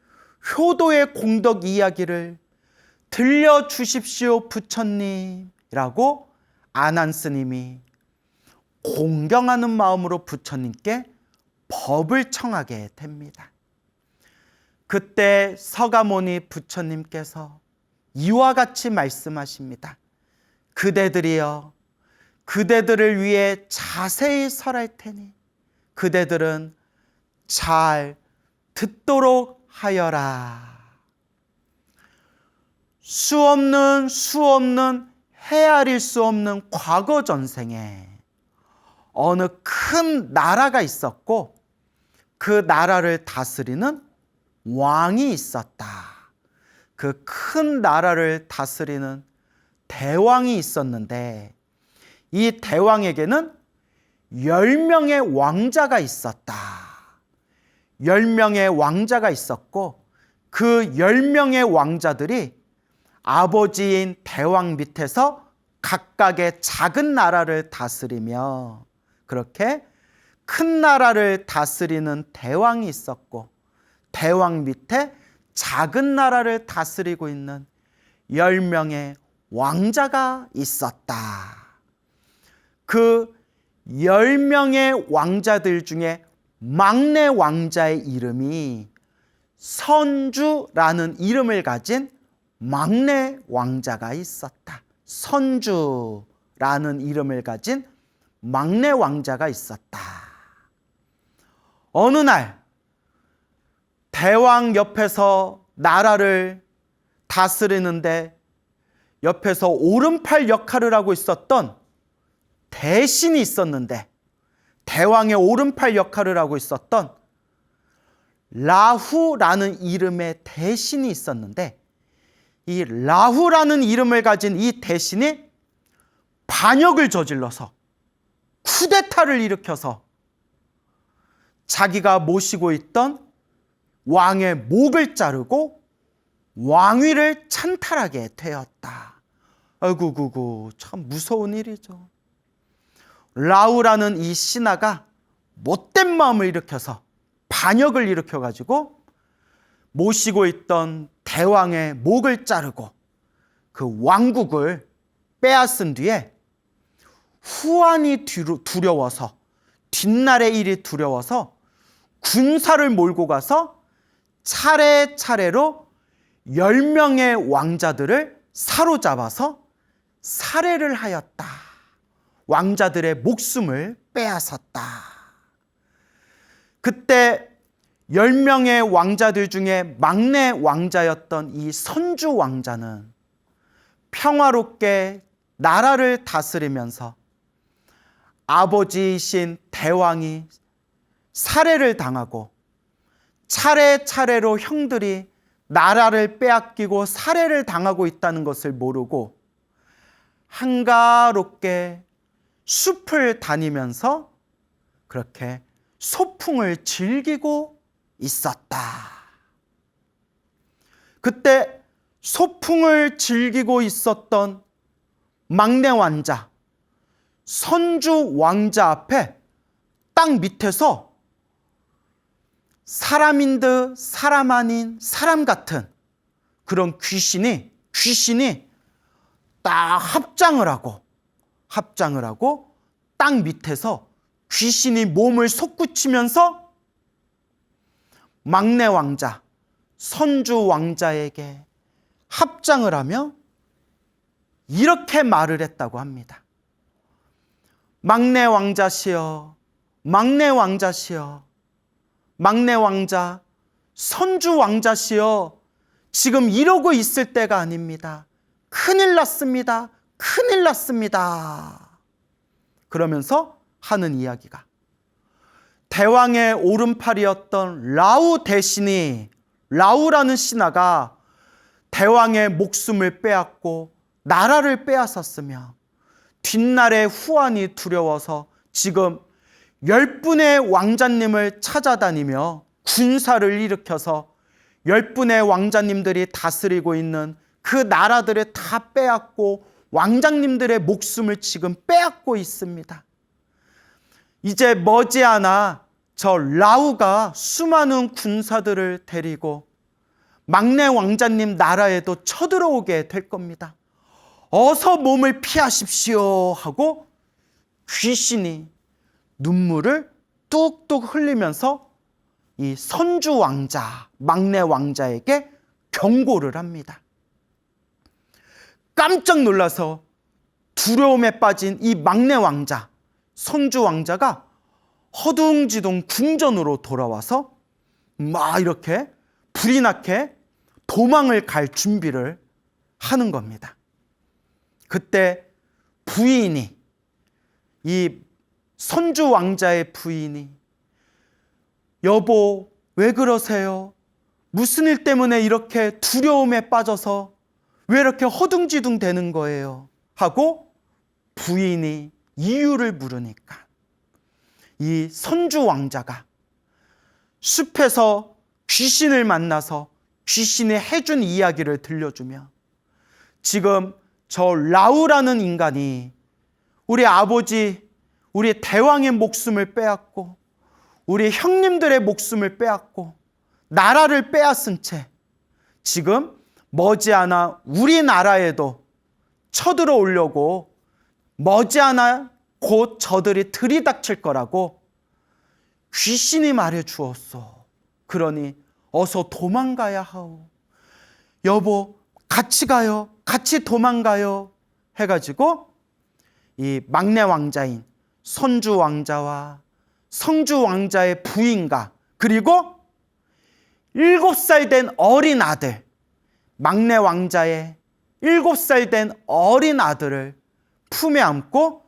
Speaker 1: 효도의 공덕 이야기를 들려주십시오, 부처님이라고 아난 스님이 공경하는 마음으로 부처님께 법을 청하게 됩니다. 그때 서가모니 부처님께서 이와 같이 말씀하십니다. 그대들이여, 그대들을 위해 자세히 설할 테니 그대들은 잘 듣도록 하여라. 수없는 헤아릴 수 없는 과거 전생에 어느 큰 나라가 있었고 그 나라를 다스리는 왕이 있었다. 그 큰 나라를 다스리는 대왕이 있었는데 이 대왕에게는 10명의 왕자가 있었다. 10명의 왕자가 있었고 그 10명의 왕자들이 아버지인 대왕 밑에서 각각의 작은 나라를 다스리며 그렇게 큰 나라를 다스리는 대왕이 있었고 대왕 밑에 작은 나라를 다스리고 있는 10명의 왕자가 있었다. 그 10명의 왕자들 중에 막내 왕자의 이름이 선주라는 이름을 가진 막내 왕자가 있었다. 선주라는 이름을 가진 막내 왕자가 있었다. 어느 날 대왕 옆에서 나라를 다스리는데 옆에서 오른팔 역할을 하고 있었던 대신이 있었는데 대왕의 오른팔 역할을 하고 있었던 라후라는 이름의 대신이 있었는데 이 라후라는 이름을 가진 이 대신이 반역을 저질러서 쿠데타를 일으켜서 자기가 모시고 있던 왕의 목을 자르고 왕위를 찬탈하게 되었다. 아이고 참 무서운 일이죠. 라후라는 이 신하가 못된 마음을 일으켜서 반역을 일으켜가지고 모시고 있던 대왕의 목을 자르고 그 왕국을 빼앗은 뒤에 후환이 두려워서 뒷날의 일이 두려워서 군사를 몰고 가서 차례차례로 10명의 왕자들을 사로잡아서 살해를 하였다. 왕자들의 목숨을 빼앗았다. 그때 10명의 왕자들 중에 막내 왕자였던 이 선주 왕자는 평화롭게 나라를 다스리면서 아버지이신 대왕이 살해를 당하고 차례차례로 형들이 나라를 빼앗기고 살해를 당하고 있다는 것을 모르고 한가롭게 숲을 다니면서 그렇게 소풍을 즐기고 있었다. 그때 소풍을 즐기고 있었던 막내 왕자, 선주 왕자 앞에 땅 밑에서 사람인 듯 사람 아닌 사람 같은 그런 귀신이 딱 합장을 하고 합장을 하고 땅 밑에서 귀신이 몸을 솟구치면서 막내 왕자, 선주 왕자에게 합장을 하며 이렇게 말을 했다고 합니다. 막내 왕자시여, 막내 왕자시여, 막내 왕자, 선주 왕자시여, 지금 이러고 있을 때가 아닙니다. 큰일 났습니다. 큰일 났습니다. 그러면서 하는 이야기가, 대왕의 오른팔이었던 라우 대신이, 라우라는 신하가 대왕의 목숨을 빼앗고 나라를 빼앗았으며 뒷날의 후환이 두려워서 지금 10분의 왕자님을 찾아다니며 군사를 일으켜서 10분의 왕자님들이 다스리고 있는 그 나라들을 다 빼앗고 왕자님들의 목숨을 지금 빼앗고 있습니다. 이제 머지않아 저 라우가 수많은 군사들을 데리고 막내 왕자님 나라에도 쳐들어오게 될 겁니다. 어서 몸을 피하십시오 하고 귀신이 눈물을 뚝뚝 흘리면서 이 선주 왕자, 막내 왕자에게 경고를 합니다. 깜짝 놀라서 두려움에 빠진 이 막내 왕자, 선주 왕자가 허둥지둥 궁전으로 돌아와서 막 이렇게 불이 나게 도망을 갈 준비를 하는 겁니다. 그때 부인이, 이 선주 왕자의 부인이, 여보 왜 그러세요? 무슨 일 때문에 이렇게 두려움에 빠져서 왜 이렇게 허둥지둥 되는 거예요? 하고 부인이 이유를 물으니까 이 선주 왕자가 숲에서 귀신을 만나서 귀신이 해준 이야기를 들려주며, 지금 저 라우라는 인간이 우리 아버지, 우리 대왕의 목숨을 빼앗고 우리 형님들의 목숨을 빼앗고 나라를 빼앗은 채 지금 머지않아 우리나라에도 쳐들어오려고 머지않아 곧 저들이 들이닥칠 거라고 귀신이 말해 주었소. 그러니 어서 도망가야 하오. 여보 같이 가요. 같이 도망가요. 해가지고 이 막내 왕자인 선주 왕자와 성주 왕자의 부인과 그리고 7살 된 어린 아들, 막내 왕자의 7살 된 어린 아들을 품에 안고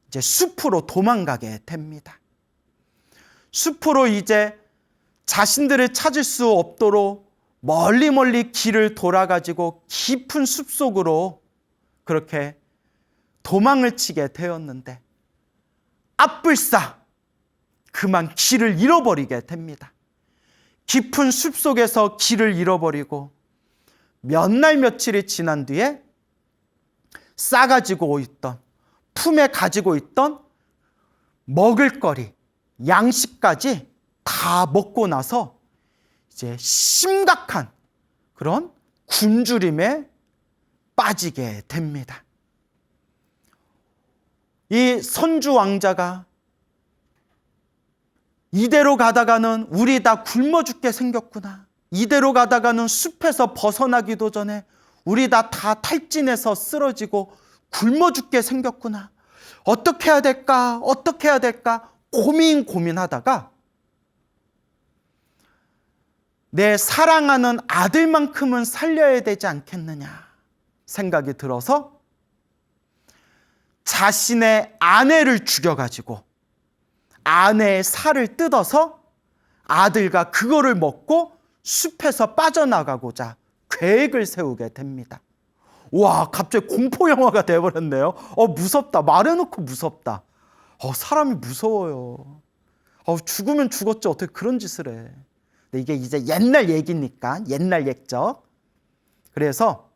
Speaker 1: 이제 숲으로 도망가게 됩니다. 숲으로 이제 자신들을 찾을 수 없도록 멀리 길을 돌아가지고 깊은 숲속으로 그렇게 도망을 치게 되었는데 앞불싸 그만 길을 잃어버리게 됩니다. 깊은 숲속에서 길을 잃어버리고 몇 날 며칠이 지난 뒤에 싸가지고 있던, 품에 가지고 있던 먹을거리, 양식까지 다 먹고 나서 이제 심각한 그런 굶주림에 빠지게 됩니다. 이 선주 왕자가 이대로 가다가는 우리 다 굶어 죽게 생겼구나. 이대로 가다가는 숲에서 벗어나기도 전에 우리 다 탈진해서 쓰러지고 굶어 죽게 생겼구나. 어떻게 해야 될까? 어떻게 해야 될까? 고민하다가 내 사랑하는 아들만큼은 살려야 되지 않겠느냐 생각이 들어서 자신의 아내를 죽여가지고 아내의 살을 뜯어서 아들과 그거를 먹고 숲에서 빠져나가고자 계획을 세우게 됩니다. 와, 갑자기 공포 영화가 되어버렸네요. 무섭다. 말해놓고 무섭다. 사람이 무서워요. 죽으면 죽었지 어떻게 그런 짓을 해. 근데 이게 이제 옛날 얘기니까, 옛날 옛적. 그래서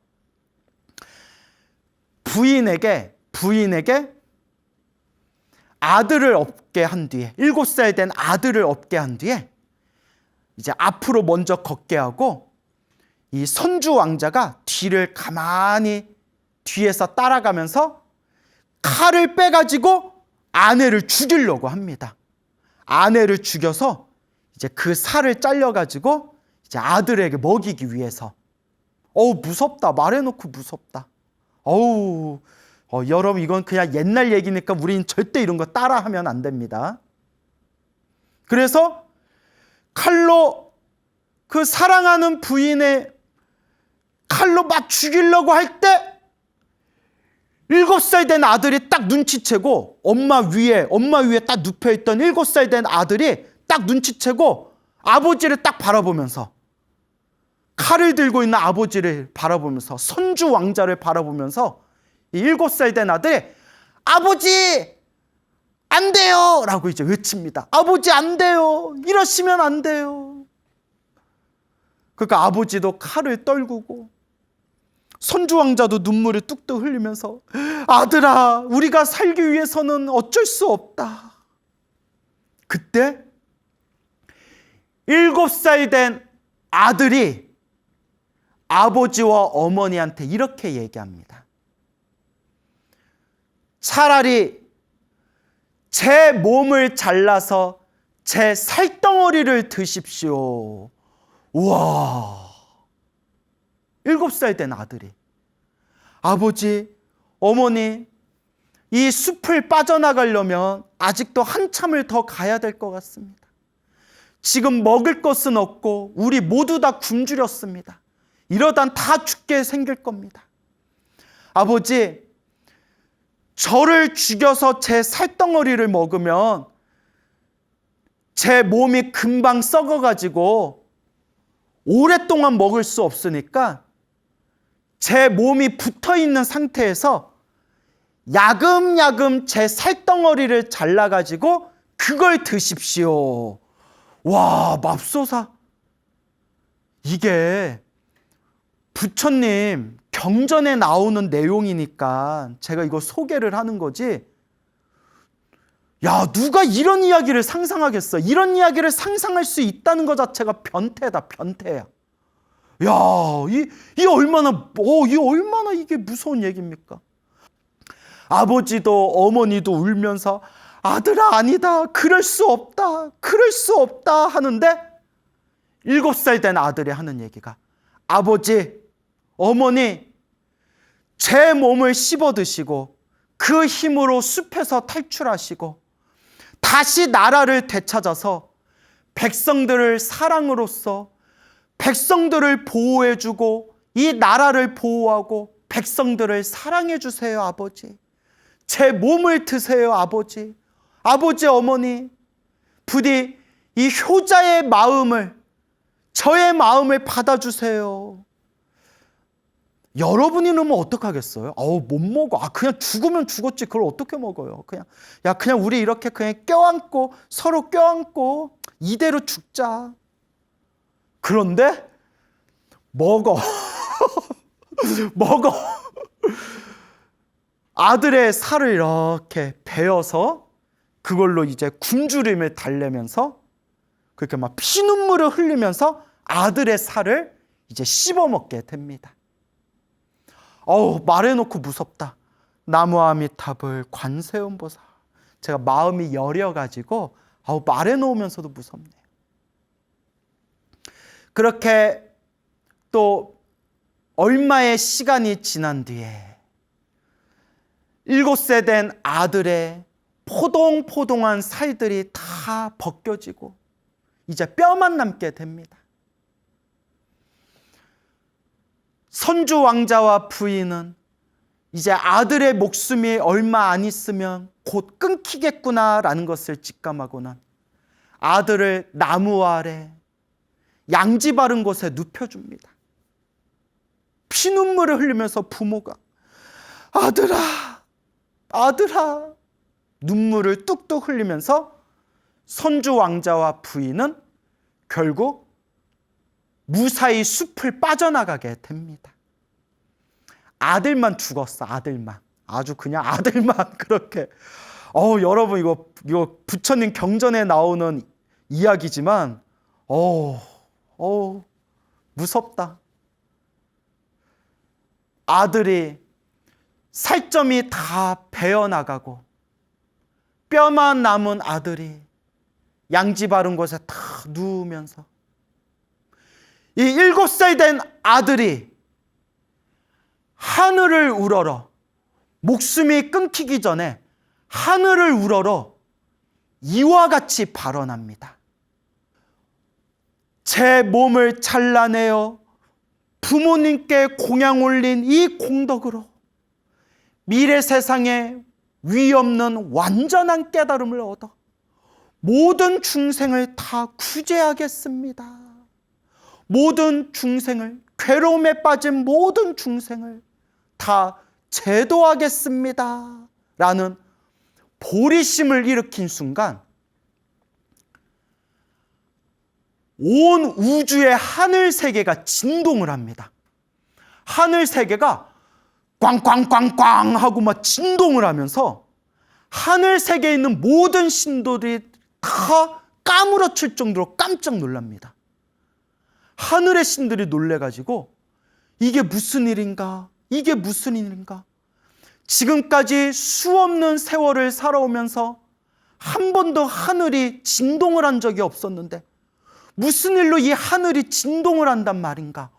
Speaker 1: 부인에게 아들을 얻게 한 뒤에, 7살 된 아들을 얻게 한 뒤에 이제 앞으로 먼저 걷게 하고 이 선주 왕자가 뒤를 가만히 뒤에서 따라가면서 칼을 빼가지고 아내를 죽이려고 합니다. 아내를 죽여서 이제 그 살을 잘려가지고 이제 아들에게 먹이기 위해서. 무섭다. 말해놓고 무섭다. 여러분, 이건 그냥 옛날 얘기니까 우린 절대 이런 거 따라하면 안 됩니다. 그래서 칼로 그 사랑하는 부인의 칼로 막 죽이려고 할 때 7살 된 아들이 딱 눈치채고 엄마 위에 딱 눕혀있던 7살 된 아들이 딱 눈치채고 아버지를 딱 바라보면서, 칼을 들고 있는 아버지를 바라보면서, 선주 왕자를 바라보면서 이 7살 된 아들이 아버지 안 돼요 라고 이제 외칩니다. 아버지 안 돼요. 이러시면 안 돼요. 그러니까 아버지도 칼을 떨구고 선주 왕자도 눈물을 뚝뚝 흘리면서 아들아, 우리가 살기 위해서는 어쩔 수 없다. 그때 7살 된 아들이 아버지와 어머니한테 이렇게 얘기합니다. 차라리 제 몸을 잘라서 제 살덩어리를 드십시오. 우와. 7살 된 아들이, 아버지, 어머니, 이 숲을 빠져나가려면 아직도 한참을 더 가야 될 것 같습니다. 지금 먹을 것은 없고 우리 모두 다 굶주렸습니다. 이러단 다 죽게 생길 겁니다. 아버지, 저를 죽여서 제 살덩어리를 먹으면 제 몸이 금방 썩어가지고 오랫동안 먹을 수 없으니까 제 몸이 붙어있는 상태에서 야금야금 제 살덩어리를 잘라가지고 그걸 드십시오. 와, 맙소사. 이게 부처님 경전에 나오는 내용이니까 제가 이거 소개를 하는 거지. 야, 누가 이런 이야기를 상상하겠어. 이런 이야기를 상상할 수 있다는 것 자체가 변태다, 변태야. 야, 이 얼마나 이게 무서운 얘기입니까? 아버지도 어머니도 울면서 아들아, 아니다, 그럴 수 없다, 그럴 수 없다 하는데 7살 된 아들이 하는 얘기가, 아버지, 어머니, 제 몸을 씹어 드시고 그 힘으로 숲에서 탈출하시고 다시 나라를 되찾아서 백성들을 사랑으로써 백성들을 보호해주고 이 나라를 보호하고 백성들을 사랑해주세요, 아버지. 제 몸을 드세요, 아버지. 아버지, 어머니, 부디 이 효자의 마음을, 저의 마음을 받아주세요. 여러분이 넣으면 어떡하겠어요? 못 먹어. 그냥 죽으면 죽었지. 그걸 어떻게 먹어요? 그냥 우리 이렇게 그냥 껴안고, 서로 껴안고 이대로 죽자. 그런데 먹어. 먹어. 아들의 살을 이렇게 베어서 그걸로 이제 굶주림을 달래면서 그렇게 막 피눈물을 흘리면서 아들의 살을 이제 씹어먹게 됩니다. 말해놓고 무섭다. 나무아미타불 관세음보살. 제가 마음이 여려가지고 말해놓으면서도 무섭네요. 그렇게 또 얼마의 시간이 지난 뒤에 7세 된 아들의 포동포동한 살들이 다 벗겨지고 이제 뼈만 남게 됩니다. 선주 왕자와 부인은 이제 아들의 목숨이 얼마 안 있으면 곧 끊기겠구나라는 것을 직감하고는 아들을 나무 아래 양지 바른 곳에 눕혀줍니다. 피눈물을 흘리면서 부모가 아들아, 아들아 눈물을 뚝뚝 흘리면서 선주 왕자와 부인은 결국 무사히 숲을 빠져나가게 됩니다. 아들만 죽었어, 아들만. 아주 그냥 아들만 그렇게. 여러분, 이거 부처님 경전에 나오는 이야기지만, 무섭다. 아들이 살점이 다 베어나가고 뼈만 남은 아들이 양지 바른 곳에 다 누우면서 이 7살 된 아들이 하늘을 우러러 목숨이 끊기기 전에 하늘을 우러러 이와 같이 발언합니다. 제 몸을 잘라내어 부모님께 공양 올린 이 공덕으로 미래 세상에 위 없는 완전한 깨달음을 얻어 모든 중생을 다 구제하겠습니다. 모든 중생을, 괴로움에 빠진 모든 중생을 다 제도하겠습니다. 라는 보리심을 일으킨 순간 온 우주의 하늘 세계가 진동을 합니다. 하늘 세계가 꽝꽝꽝꽝 하고 막 진동을 하면서 하늘 세계에 있는 모든 신도들이 다 까무러칠 정도로 깜짝 놀랍니다. 하늘의 신들이 놀래가지고 이게 무슨 일인가? 이게 무슨 일인가? 지금까지 수없는 세월을 살아오면서 한 번도 하늘이 진동을 한 적이 없었는데 무슨 일로 이 하늘이 진동을 한단 말인가?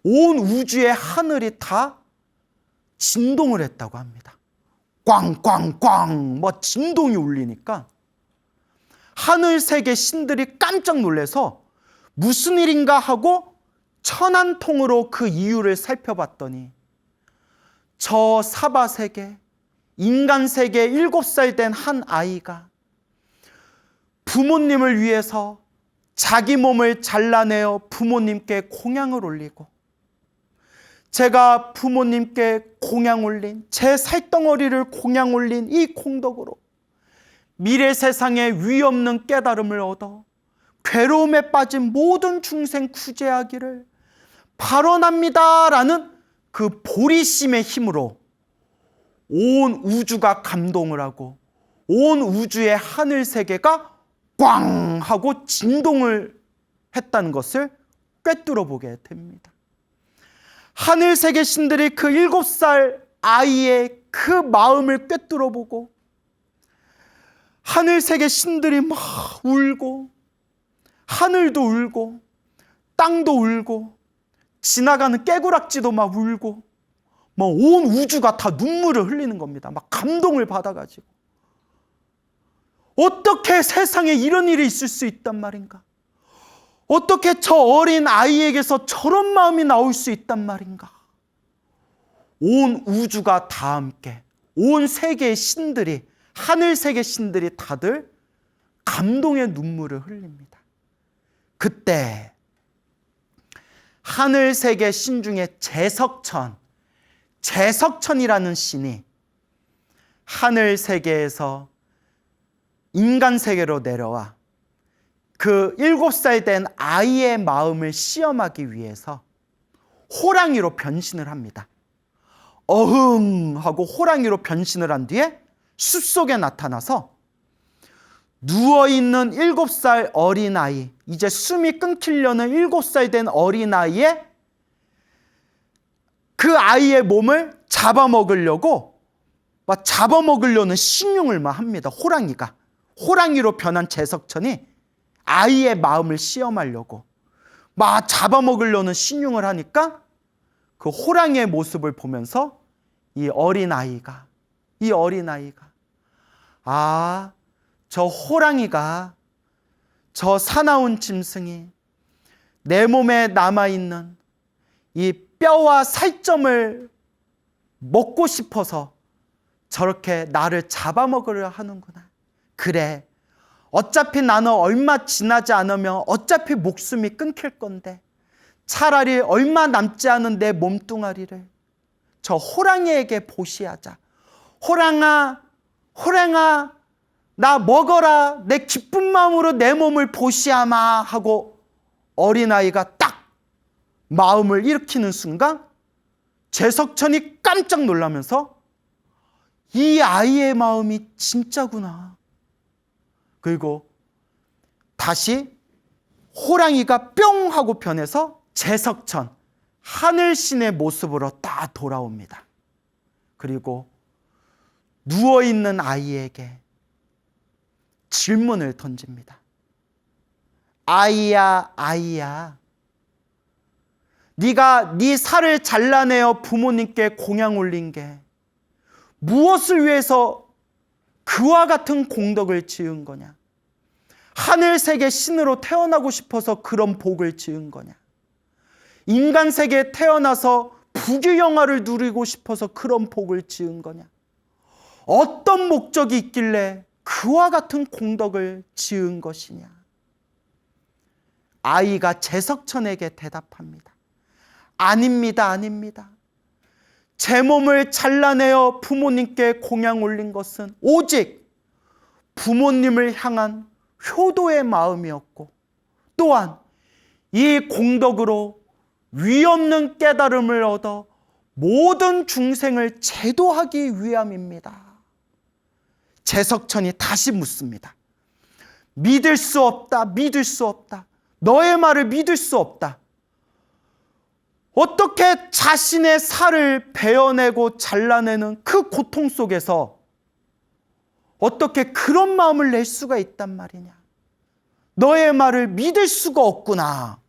Speaker 1: 온 우주의 하늘이 다 진동을 했다고 합니다. 꽝꽝꽝 뭐 진동이 울리니까 하늘 세계 신들이 깜짝 놀라서 무슨 일인가 하고 천안통으로 그 이유를 살펴봤더니 저 사바 세계, 인간 세계 7살 된 한 아이가 부모님을 위해서 자기 몸을 잘라내어 부모님께 공양을 올리고 제가 부모님께 공양 올린 제 살덩어리를 공양 올린 이 공덕으로 미래 세상에 위 없는 깨달음을 얻어 괴로움에 빠진 모든 중생 구제하기를 발언합니다라는 그 보리심의 힘으로 온 우주가 감동을 하고 온 우주의 하늘 세계가 꽝 하고 진동을 했다는 것을 꿰뚫어 보게 됩니다. 하늘 세계 신들이 그 7살 아이의 그 마음을 꿰뚫어 보고 하늘 세계 신들이 막 울고 하늘도 울고 땅도 울고 지나가는 깨구락지도 막 울고 뭐 온 우주가 다 눈물을 흘리는 겁니다. 막 감동을 받아가지고 어떻게 세상에 이런 일이 있을 수 있단 말인가? 어떻게 저 어린 아이에게서 저런 마음이 나올 수 있단 말인가? 온 우주가 다 함께 온 세계의 신들이 하늘 세계 신들이 다들 감동의 눈물을 흘립니다. 그때 하늘 세계 신 중에 제석천이라는 신이 하늘 세계에서 인간 세계로 내려와 그 7살 된 아이의 마음을 시험하기 위해서 호랑이로 변신을 합니다. 어흥 하고 호랑이로 변신을 한 뒤에 숲속에 나타나서 누워있는 7살 어린아이, 이제 숨이 끊기려는 7살 된 어린아이의 그 아이의 몸을 잡아먹으려고 막 잡아먹으려는 신용을 막 합니다. 호랑이로 변한 제석천이 아이의 마음을 시험하려고 막 잡아먹으려는 신용을 하니까 그 호랑이의 모습을 보면서 이 어린아이가 아, 저 호랑이가, 저 사나운 짐승이 내 몸에 남아있는 이 뼈와 살점을 먹고 싶어서 저렇게 나를 잡아먹으려 하는구나. 그래, 어차피 나는 얼마 지나지 않으면 어차피 목숨이 끊길 건데 차라리 얼마 남지 않은 내 몸뚱아리를 저 호랑이에게 보시하자. 호랑아, 나 먹어라. 내 기쁜 마음으로 내 몸을 보시하마 하고 어린아이가 딱 마음을 일으키는 순간 제석천이 깜짝 놀라면서 이 아이의 마음이 진짜구나. 그리고 다시 호랑이가 뿅 하고 변해서 제석천, 하늘신의 모습으로 딱 돌아옵니다. 그리고 누워있는 아이에게 질문을 던집니다. 아이야, 아이야, 네가 네 살을 잘라내어 부모님께 공양 올린 게 무엇을 위해서 그와 같은 공덕을 지은 거냐? 하늘세계 신으로 태어나고 싶어서 그런 복을 지은 거냐? 인간 세계에 태어나서 부귀영화를 누리고 싶어서 그런 복을 지은 거냐? 어떤 목적이 있길래 그와 같은 공덕을 지은 것이냐? 아이가 제석천에게 대답합니다. 아닙니다, 아닙니다. 제 몸을 잘라내어 부모님께 공양 올린 것은 오직 부모님을 향한 효도의 마음이었고, 또한 이 공덕으로 위없는 깨달음을 얻어 모든 중생을 제도하기 위함입니다. 제석천이 다시 묻습니다. 믿을 수 없다, 믿을 수 없다. 너의 말을 믿을 수 없다. 어떻게 자신의 살을 베어내고 잘라내는 그 고통 속에서 어떻게 그런 마음을 낼 수가 있단 말이냐? 너의 말을 믿을 수가 없구나.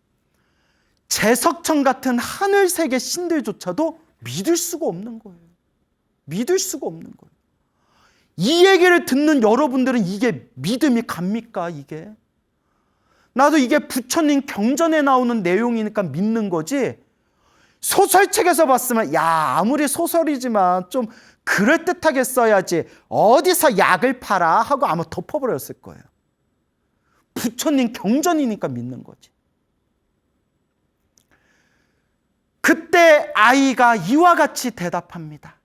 Speaker 1: 제석천 같은 하늘세계 신들조차도 믿을 수가 없는 거예요. 믿을 수가 없는 거예요. 이 얘기를 듣는 여러분들은 이게 믿음이 갑니까? 이게? 나도 이게 부처님 경전에 나오는 내용이니까 믿는 거지, 소설책에서 봤으면 야, 아무리 소설이지만 좀 그럴듯하게 써야지, 어디서 약을 팔아 하고 아마 덮어버렸을 거예요. 부처님 경전이니까 믿는 거지. 그때 아이가 이와 같이 대답합니다.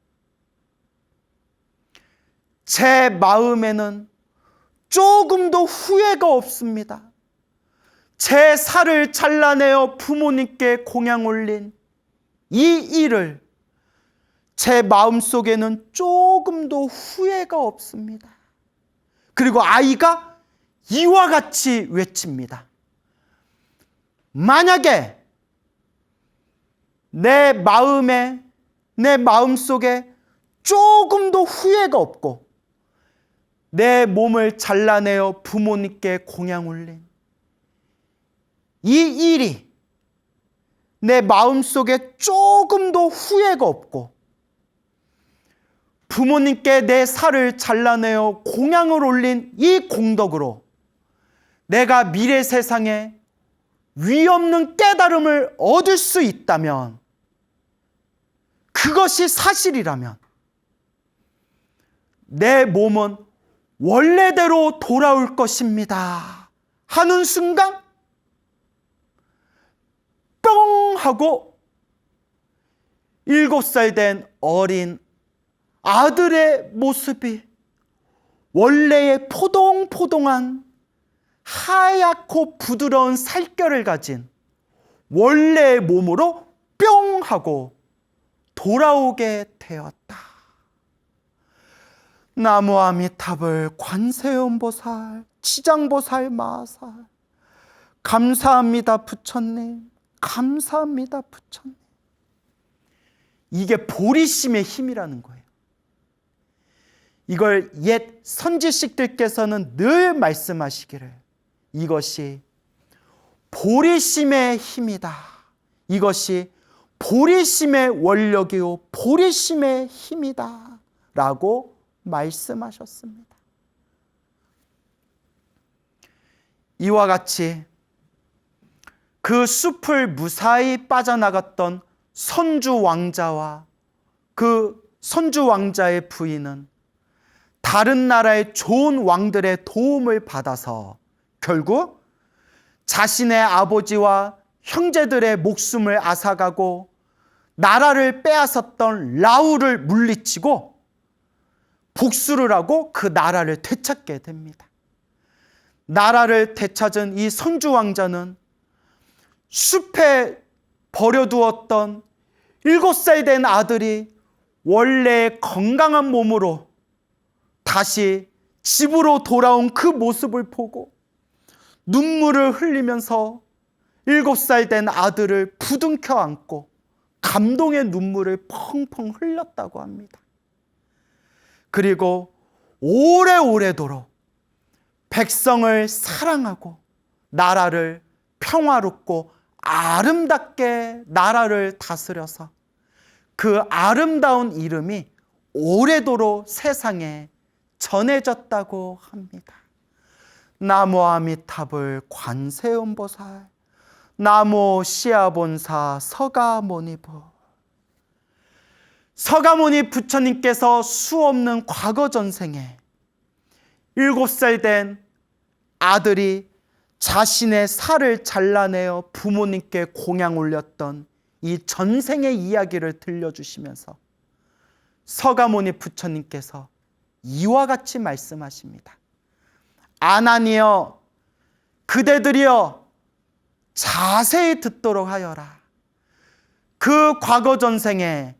Speaker 1: 제 마음에는 조금도 후회가 없습니다. 제 살을 잘라내어 부모님께 공양 올린 이 일을 제 마음속에는 조금도 후회가 없습니다. 그리고 아이가 이와 같이 외칩니다. 만약에 내 마음속에 조금도 후회가 없고 내 몸을 잘라내어 부모님께 공양 올린 이 일이 내 마음속에 조금도 후회가 없고 부모님께 내 살을 잘라내어 공양을 올린 이 공덕으로 내가 미래 세상에 위없는 깨달음을 얻을 수 있다면, 그것이 사실이라면 내 몸은 원래대로 돌아올 것입니다 하는 순간 뿅 하고 7살 된 어린 아들의 모습이 원래의 포동포동한 하얗고 부드러운 살결을 가진 원래의 몸으로 뿅 하고 돌아오게 되었다. 나무 아미타불 관세음보살, 치장보살, 마살, 감사합니다 부처님, 감사합니다 부처님. 이게 보리심의 힘이라는 거예요. 이걸 옛 선지식들께서는 늘 말씀하시기를, 이것이 보리심의 힘이다. 이것이 보리심의 원력이요 보리심의 힘이다 라고 말씀하셨습니다. 이와 같이 그 숲을 무사히 빠져나갔던 선주 왕자와 그 선주 왕자의 부인은 다른 나라의 좋은 왕들의 도움을 받아서 결국 자신의 아버지와 형제들의 목숨을 앗아가고 나라를 빼앗았던 라우를 물리치고 복수를 하고 그 나라를 되찾게 됩니다. 나라를 되찾은 이 선주 왕자는 숲에 버려두었던 7살 된 아들이 원래 건강한 몸으로 다시 집으로 돌아온 그 모습을 보고 눈물을 흘리면서 7살 된 아들을 부둥켜 안고 감동의 눈물을 펑펑 흘렸다고 합니다. 그리고 오래오래도록 백성을 사랑하고 나라를 평화롭고 아름답게 나라를 다스려서 그 아름다운 이름이 오래도록 세상에 전해졌다고 합니다. 나모 아미타불 관세음보살, 나모 시아본사 서가모니부. 서가모니 부처님께서 수없는 과거 전생에 7살 된 아들이 자신의 살을 잘라내어 부모님께 공양 올렸던 이 전생의 이야기를 들려주시면서 서가모니 부처님께서 이와 같이 말씀하십니다. 아나니여, 그대들이여 자세히 듣도록 하여라. 그 과거 전생에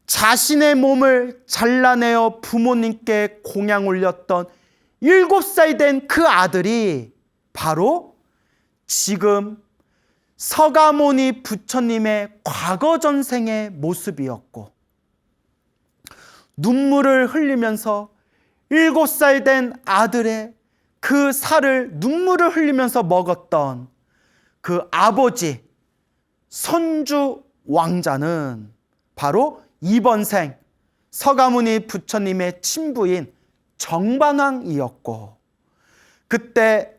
Speaker 1: 자신의 몸을 잘라내어 부모님께 공양 올렸던 7살 된 그 아들이 바로 지금 서가모니 부처님의 과거 전생의 모습이었고, 눈물을 흘리면서 7살 된 아들의 그 살을 눈물을 흘리면서 먹었던 그 아버지 선주 왕자는 바로 이번 생 서가모니 부처님의 친부인 정반왕이었고, 그때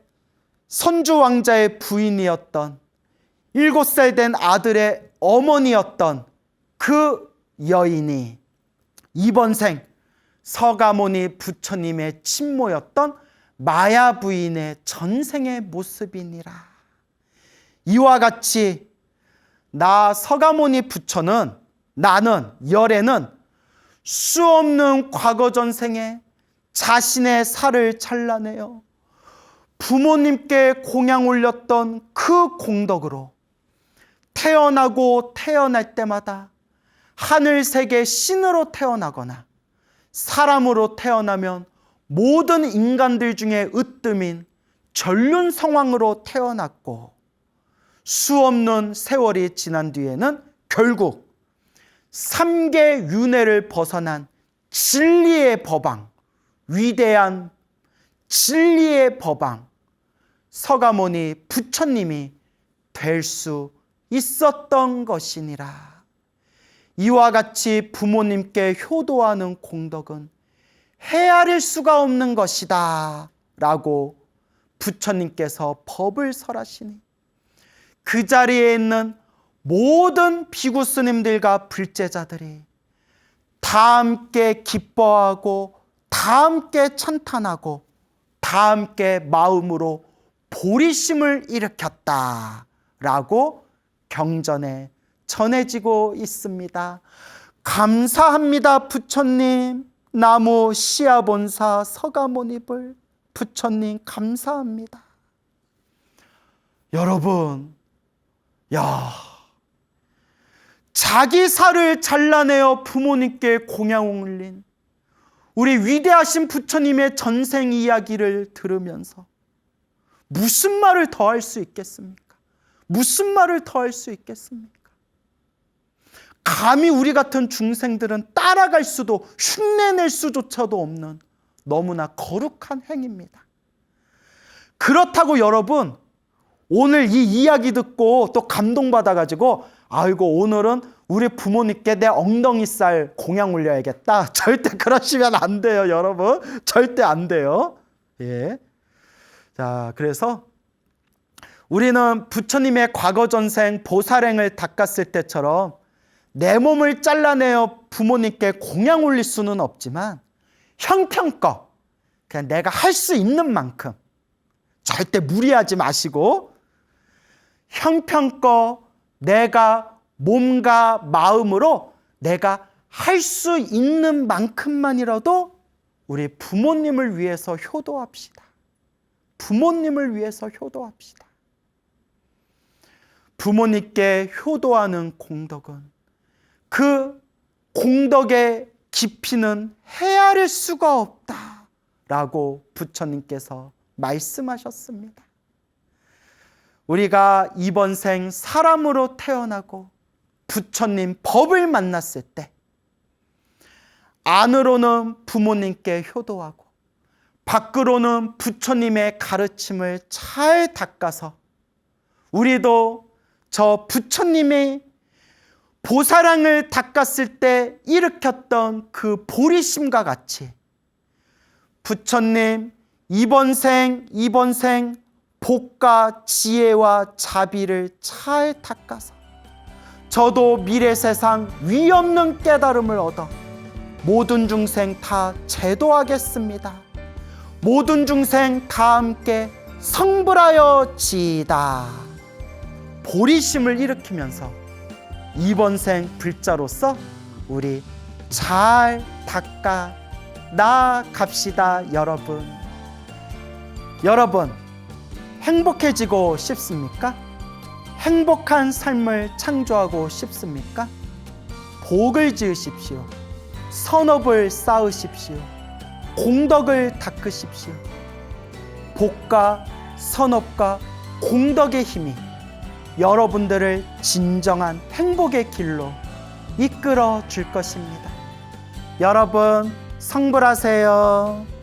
Speaker 1: 선주 왕자의 부인이었던 7살 된 아들의 어머니였던 그 여인이 이번 생 서가모니 부처님의 친모였던 마야 부인의 전생의 모습이니라. 이와 같이 나 서가모니 부처는, 나는, 열애는 수없는 과거 전생에 자신의 살을 잘라내어 부모님께 공양 올렸던 그 공덕으로 태어나고 태어날 때마다 하늘세계 신으로 태어나거나 사람으로 태어나면 모든 인간들 중에 으뜸인 전륜성왕으로 태어났고, 수없는 세월이 지난 뒤에는 결국 3계 윤회를 벗어난 진리의 법왕, 위대한 진리의 법왕 서가모니 부처님이 될 수 있었던 것이니라. 이와 같이 부모님께 효도하는 공덕은 헤아릴 수가 없는 것이다 라고 부처님께서 법을 설하시니, 그 자리에 있는 모든 비구 스님들과 불제자들이 다 함께 기뻐하고 다 함께 찬탄하고 다 함께 마음으로 보리심을 일으켰다 라고 경전에 전해지고 있습니다. 감사합니다 부처님. 나무 시아본사 서가모니불 부처님 감사합니다. 여러분, 자기 살을 잘라내어 부모님께 공양 올린 우리 위대하신 부처님의 전생 이야기를 들으면서 무슨 말을 더 할 수 있겠습니까? 무슨 말을 더 할 수 있겠습니까? 감히 우리 같은 중생들은 따라갈 수도 흉내낼 수조차도 없는 너무나 거룩한 행위입니다. 그렇다고 여러분, 오늘 이 이야기 듣고 또 감동받아가지고 아이고 오늘은 우리 부모님께 내 엉덩이살 공양 올려야겠다. 절대 그러시면 안 돼요, 여러분. 절대 안 돼요. 예. 자, 그래서 우리는 부처님의 과거 전생 보살행을 닦았을 때처럼 내 몸을 잘라내어 부모님께 공양 올릴 수는 없지만 형편껏 그냥 내가 할 수 있는 만큼, 절대 무리하지 마시고 형편껏 내가 몸과 마음으로 내가 할 수 있는 만큼만이라도 우리 부모님을 위해서 효도합시다. 부모님을 위해서 효도합시다. 부모님께 효도하는 공덕은 그 공덕의 깊이는 헤아릴 수가 없다라고 부처님께서 말씀하셨습니다. 우리가 이번 생 사람으로 태어나고 부처님 법을 만났을 때 안으로는 부모님께 효도하고 밖으로는 부처님의 가르침을 잘 닦아서 우리도 저 부처님의 보살항을 닦았을 때 일으켰던 그 보리심과 같이 부처님 이번 생 복과 지혜와 자비를 잘 닦아서 저도 미래 세상 위없는 깨달음을 얻어 모든 중생 다 제도하겠습니다. 모든 중생 다 함께 성불하여 지이다. 보리심을 일으키면서 이번 생 불자로서 우리 잘 닦아 나갑시다. 여러분 행복해지고 싶습니까? 행복한 삶을 창조하고 싶습니까? 복을 지으십시오. 선업을 쌓으십시오. 공덕을 닦으십시오. 복과 선업과 공덕의 힘이 여러분들을 진정한 행복의 길로 이끌어 줄 것입니다. 여러분 성불하세요.